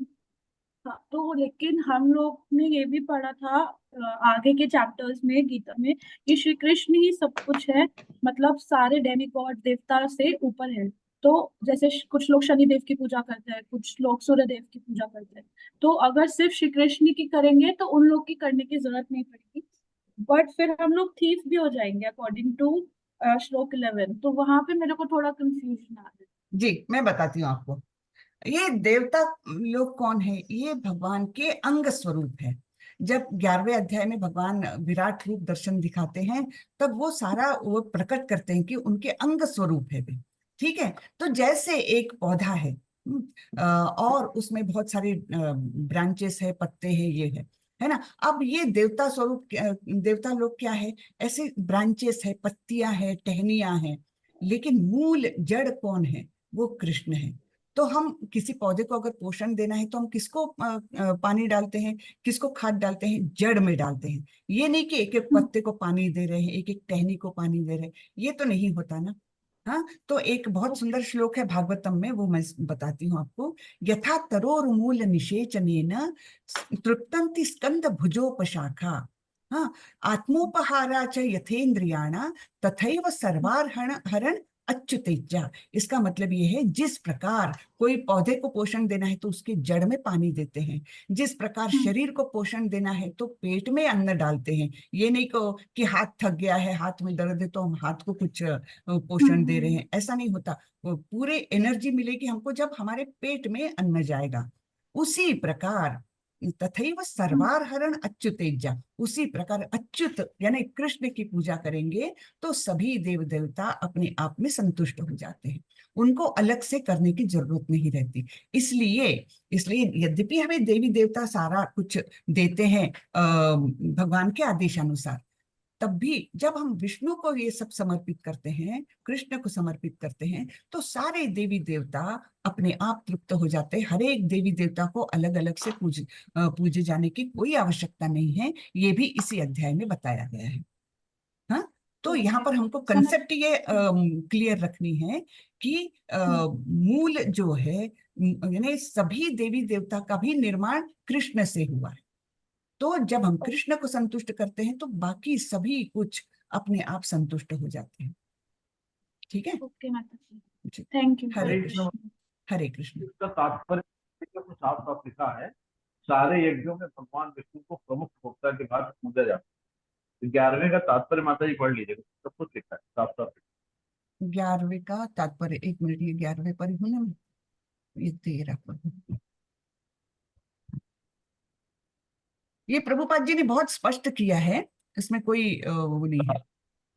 हाँ, तो लेकिन हम लोग ने ये भी पढ़ा था आगे के चैप्टर्स में गीता में कि श्री कृष्ण ही सब कुछ है, मतलब सारे डेमिगॉड देवता से ऊपर है। तो जैसे कुछ लोग शनि देव की पूजा करते हैं, कुछ लोग सूर्य देव की पूजा करते हैं। तो अगर सिर्फ श्री कृष्ण की करेंगे तो उन लोग की करने की जरूरत नहीं पड़ेगी, बट फिर हम लोग थीफ भी हो जाएंगे अकॉर्डिंग टू श्लोक 11। तो वहां पे मेरे को थोड़ा कंफ्यूजन आ रहा है। जी, मैं बताती हूँ आपको। ये देवता लोग कौन है? ये भगवान के अंग स्वरूप है। जब 11वें अध्याय में भगवान विराट रूप दर्शन दिखाते हैं, तब वो सारा वो प्रकट करते हैं कि उनके अंग स्वरूप है वे। ठीक है। तो जैसे एक पौधा है, और उसमें बहुत सारे ब्रांचेस है, पत्ते हैं, ये है ना। अब ये देवता स्वरूप देवता लोग क्या है? ऐसे ब्रांचेस है, पत्तियां है, टहनियां हैं, लेकिन मूल जड़ कौन है? वो कृष्ण है। तो हम किसी पौधे को अगर पोषण देना है तो हम किसको पानी डालते हैं, किसको खाद डालते हैं? जड़ में डालते हैं। ये नहीं कि एक एक पत्ते को पानी दे रहे हैं, एक एक टहनी को पानी दे रहे हैं, ये तो नहीं होता ना। हाँ, तो एक बहुत सुंदर श्लोक है भागवतम में, वो मैं बताती हूँ आपको। यथा तरोर्मूल निषेचनेन तृप्तन्ति स्कंद भुजोपशाखा। हाँ, आत्मोपहारा च यथेन्द्रियाणा तथैव सर्वार्हण हरण अच्युतेज्जा। इसका मतलब ये है, जिस प्रकार कोई पौधे को पोषण देना है तो उसके जड़ में पानी देते हैं, जिस प्रकार शरीर को पोषण देना है तो पेट में अन्न डालते हैं। ये नहीं को कि हाथ थक गया है, हाथ में दर्द है तो हम हाथ को कुछ पोषण दे रहे हैं, ऐसा नहीं होता। वो पूरे एनर्जी मिलेगी हमको जब हमारे पेट में अन्न जाएगा। उसी प्रकार तथैव सर्वार्हरण अच्युतेज्जा, उसी प्रकार अच्युत यानी कृष्ण की पूजा करेंगे तो सभी देव देवता अपने आप में संतुष्ट हो जाते हैं, उनको अलग से करने की जरूरत नहीं रहती। इसलिए इसलिए यद्यपि हमें देवी देवता सारा कुछ देते हैं भगवान के आदेशानुसार, तब भी जब हम विष्णु को ये सब समर्पित करते हैं, कृष्ण को समर्पित करते हैं, तो सारे देवी देवता अपने आप तृप्त हो जाते हैं। हर एक देवी देवता को अलग अलग से पूजे जाने की कोई आवश्यकता नहीं है। ये भी इसी अध्याय में बताया गया है। हाँ, तो यहाँ ओके, पर हमको समझ। कंसेप्ट ये क्लियर रखनी है कि मूल जो है, यानी सभी देवी देवता का भी निर्माण कृष्ण से हुआ है। तो जब हम कृष्ण को संतुष्ट करते हैं तो बाकी सभी कुछ अपने आप संतुष्ट हो जाते हैं। ठीक है ओके माता जी, जी। Thank you, Hare Hare Hare Krishna. कृष्ण। कृष्ण। हरे कृष्ण। इसका तात्पर्य को साफ साफ लिखा है, सारे यज्ञों में भगवान विष्णु को प्रमुख भोक्ता के बाद पूजा जाता है। तो 11वें का तात्पर्य माता जी पढ़ लीजिएगा, सब कुछ लिखा है साफ साफ। 11वें का तात्पर्य, एक मिनट, ये 11वें पर हूँ ना मैं, ये 13 पर हूँ। ये प्रभुपाद जी ने बहुत स्पष्ट किया है, इसमें कोई वो नहीं है।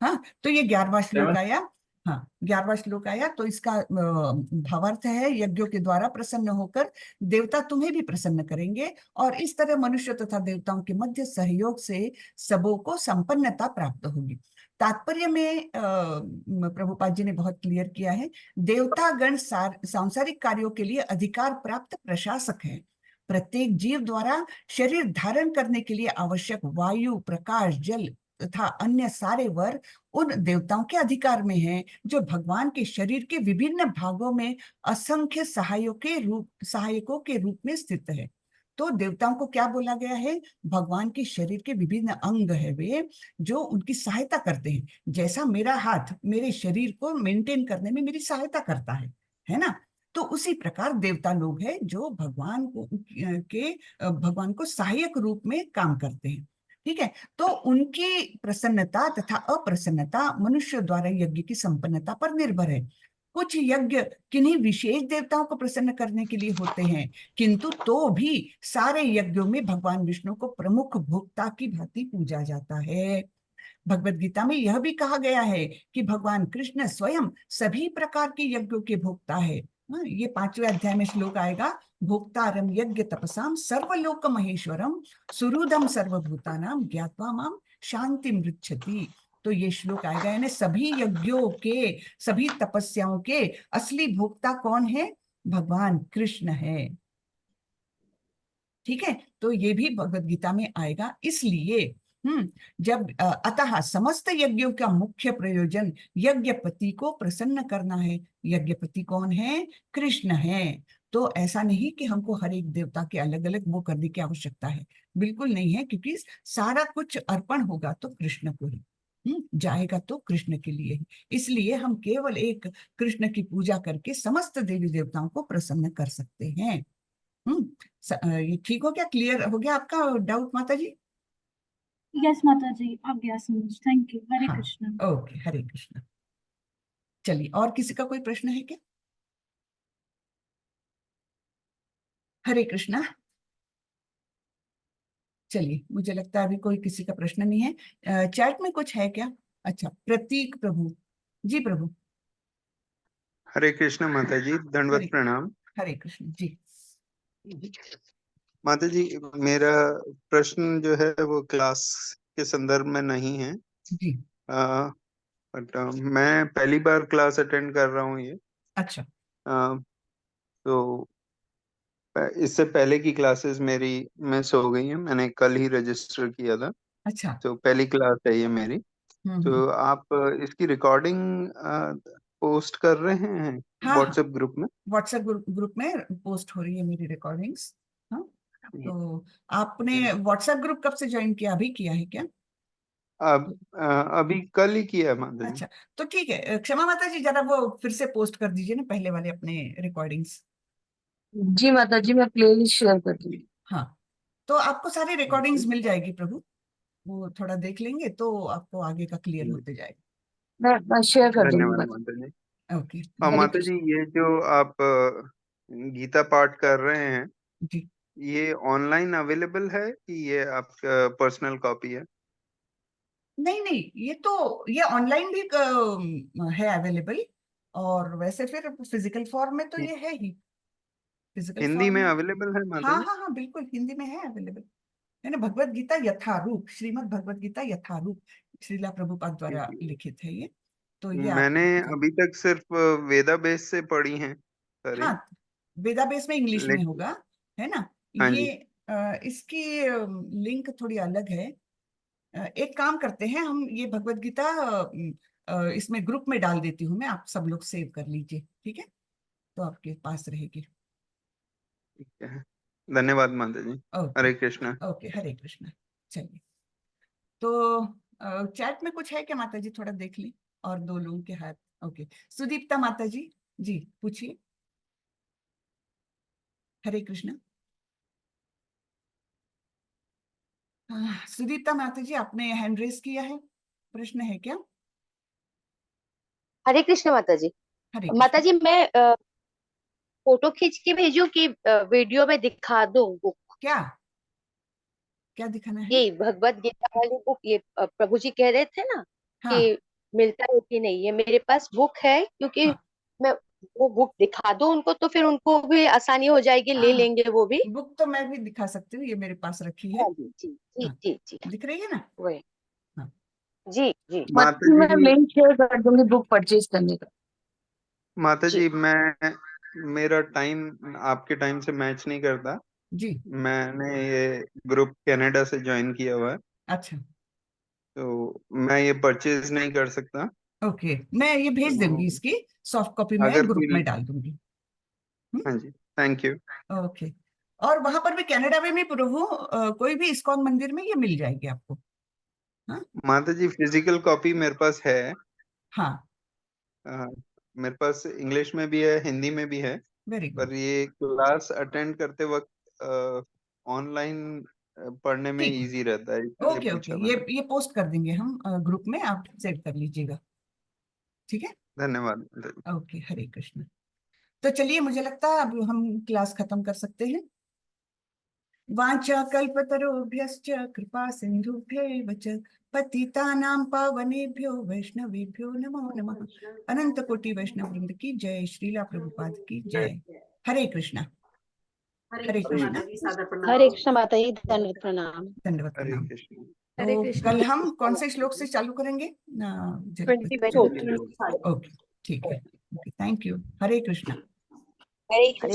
हाँ, तो ये 11वां श्लोक 7 आया। हाँ, 11वां श्लोक आया तो इसका भावार्थ है, यज्ञों के द्वारा प्रसन्न होकर देवता तुम्हें भी प्रसन्न करेंगे, और इस तरह मनुष्य तथा देवताओं के मध्य सहयोग से सबों को संपन्नता प्राप्त होगी। तात्पर्य में प्रभुपाद जी ने बहुत क्लियर किया है, देवतागण सांसारिक कार्यों के लिए अधिकार प्राप्त प्रशासक हैं। प्रत्येक जीव द्वारा शरीर धारण करने के लिए आवश्यक वायु, प्रकाश, जल तथा अन्य सारे वर उन देवताओं के अधिकार में हैं, जो भगवान के शरीर के विभिन्न भागों में असंख्य सहायकों के रूप में स्थित है। तो देवताओं को क्या बोला गया है? भगवान के शरीर के विभिन्न अंग है वे, जो उनकी सहायता करते हैं। जैसा मेरा हाथ मेरे शरीर को मेंटेन करने में मेरी सहायता करता है ना। तो उसी प्रकार देवता लोग हैं जो भगवान को सहायक रूप में काम करते हैं। ठीक है, तो उनकी प्रसन्नता तथा अप्रसन्नता मनुष्य द्वारा यज्ञ की संपन्नता पर निर्भर है। कुछ यज्ञ किन्हीं विशेष देवताओं को प्रसन्न करने के लिए होते हैं, किंतु तो भी सारे यज्ञों में भगवान विष्णु को प्रमुख भोक्ता की भांति पूजा जाता है। भगवत गीता में यह भी कहा गया है कि भगवान कृष्ण स्वयं सभी प्रकार के यज्ञों के भोक्ता है। ये 5वें अध्याय में श्लोक आएगा, भोक्तारम यज्ञ तपसाम सर्वलोक महेश्वरम सुहृदम सर्वभूतानाम ज्ञात्वा माम शांति मृच्छति। तो ये श्लोक आएगा, यानी सभी यज्ञों के, सभी तपस्याओं के असली भोक्ता कौन है? भगवान कृष्ण है। ठीक है, तो ये भी भगवत गीता में आएगा। इसलिए जब अतः समस्त यज्ञों का मुख्य प्रयोजन यज्ञपति को प्रसन्न करना है। यज्ञपति कौन है? कृष्ण है। तो ऐसा नहीं कि हमको हर एक देवता के अलग अलग वो करने की आवश्यकता है, बिल्कुल नहीं है, क्योंकि सारा कुछ अर्पण होगा तो कृष्ण को ही जाएगा, तो कृष्ण के लिए ही। इसलिए हम केवल एक कृष्ण की पूजा करके समस्त देवी देवताओं को प्रसन्न कर सकते हैं। ये ठीक हो गया? क्लियर हो गया आपका डाउट माता जी? यस माता जी, अब गया समझ। Thank you. हरे हाँ, कृष्ण। ओके, हरे कृष्ण। चलिए, और किसी का कोई प्रश्न है क्या? हरे कृष्णा। चलिए, मुझे लगता है अभी कोई किसी का प्रश्न नहीं है। चैट में कुछ है क्या? अच्छा, प्रतीक प्रभु जी। प्रभु हरे कृष्ण माता जी, दंडवत हरे प्रणाम। हरे कृष्ण जी। माता जी, मेरा प्रश्न जो है वो क्लास के संदर्भ में नहीं है, जी, बट मैं पहली बार क्लास अटेंड कर रहा हूँ ये। अच्छा तो इससे पहले की क्लासेस मेरी मिस हो गई हैं, मैंने कल ही रजिस्टर किया था, अच्छा। तो पहली क्लास है ये मेरी। हम्म। तो आप इसकी रिकॉर्डिंग पोस्ट कर रहे हैं हाँ, व्हाट्सएप ग्रुप में? व्हाट्सएप ग्रुप में पोस्ट हो रही है मेरी रिकॉर्डिंग्स। हाँ, तो आपने व्हाट्सएप ग्रुप कब से ज्वाइन किया? अभी किया है क्या? अब अभी कल ही किया है माता जी। अच्छा, तो ठीक है, क्षमा माता जी, जरा वो फिर से पोस्ट कर दीजिए ना पहले वाले अपने रिकॉर्डिंग्स। जी माता जी, मैं प्लेलिस्ट शेयर कर दूंगी। हाँ, तो आपको सारी रिकॉर्डिंग्स मिल जाएगी प्रभु, वो थोड़ा देख लेंगे तो आपको आगे का क्लियर होते जाएगा। मैं शेयर कर दूंगी धन्यवाद माता माता जी। ओके, और हरे माता कृष्ण। जी, ये जो आप गीता पाठ कर रहे हैं, जी। ये ऑनलाइन अवेलेबल है कि ये आपका पर्सनल कॉपी है? नहीं नहीं, ये ऑनलाइन भी है अवेलेबल, और वैसे फिर फिजिकल फॉर्म में तो ये है ही, फिजिकल हिंदी फॉर्म में में। अवेलेबल है माता हाँ जी? हाँ हाँ, बिल्कुल हिंदी में है अवेलेबल, है ना। भगवत गीता यथारूप, श्रीमद् भगवत गीता यथारूप श्रीला प्रभुपाद द्वारा लिखित है ये, तो ये मैंने आपको। अभी तक सिर्फ वेदा बेस से पढ़ी हैं सारी। हाँ, वेदाबेस में इंग्लिश में लेकिन होगा, है ना। हाँ ये जी, इसकी लिंक थोड़ी अलग है। एक काम करते हैं हम, ये भगवत गीता इसमें ग्रुप में डाल देती हूँ मैं, आप सब लोग सेव कर लीजिए, ठीक है, तो आपके पास रहेगी। ठीक है। धन्यवाद माता जी। ओके हरे कृष्णा। ओके, हरे कृष्णा। चलिए, तो चैट में कुछ है क्या माता जी? थोड़ा देख ली, और दो लोगों के हाथ। ओके, सुदीप्ता माता जी, जी पूछिए। हरे कृष्णा। सुदीप्ता माता जी, आपने हैंड रेस किया है, प्रश्न है क्या? हरे कृष्ण माता जी। हरे माता कृष्ण। जी, मैं फोटो खींच के भेजूं कि वीडियो में दिखा दूं बुक? क्या क्या दिखाना है? ये भगवत गीता वाली बुक, ये प्रभु जी कह रहे थे ना हाँ कि मिलता है कि नहीं, ये मेरे पास बुक है, क्योंकि हाँ मैं वो बुक दिखा दूं उनको तो फिर उनको भी आसानी हो जाएगी, ले हाँ, लेंगे वो भी। बुक तो मैं भी दिखा सकती हूँ, ये मेरे पास रखी है। हाँ जी जी जी हाँ, जी जी। दिख रही है ना? वही। हाँ, जी जी। माता माता जी, मैं जी, लिंक शेयर कर दूंगी बुक परचेज करने का। माता जी जी, मैं मेरा टाइम आपके टाइम से मैच नहीं करता। जी, मैंने ये ग्रुप कनाडा से ज्वाइन किया हुआ है, अच्छा, तो मैं ये परचेज नहीं कर सकता। ओके, मैं ये भेज तो दूंगी, इसकी सॉफ्ट कॉपी में अगर ग्रुप कोई, में डाल दूंगी। हाँ जी, थैंक यू। ओके, और वहां पर भी कनाडा में भी प्रभु कोई भी इस्कॉन मंदिर में ये मिल जाएगी आपको। हाँ माता जी, फिजिकल कॉपी मेरे पास है। हाँ, अ, मेरे पास इंग्लिश में भी है, हिंदी में भी है। वेरी पर गुड। ये क्लास अटेंड करते वक्त ऑनलाइन पढ़ने में ठीक, इजी रहता है, इसलिए ओके पूछा ओके, मैंने। ये पोस्ट कर देंगे हम ग्रुप में, आप सेट कर लीजिएगा, ठीक है। धन्यवाद। ओके, हरे कृष्ण। तो चलिए, मुझे लगता है अब हम क्लास खत्म कर सकते हैं। वाञ्छा कल्पतरुभ्यश्च कृपा सिन्धुभ्यैव च पतितानां पावनेभ्यो वैष्णवेभ्यो नमो नमः। अनंत कोटि वैष्णव वृंद की जय, श्रीला प्रभुपाद की जय। हरे कृष्णा। हरे कृष्णा। हरे कृष्ण माता जी, दंडवत प्रणाम। दंडवत हरे प्रणाम। कृष्ण। तो कल हम कौन से श्लोक से चालू करेंगे? 22। ओके, ठीक है। Okay, thank you. Hare Krishna. Hare Krishna.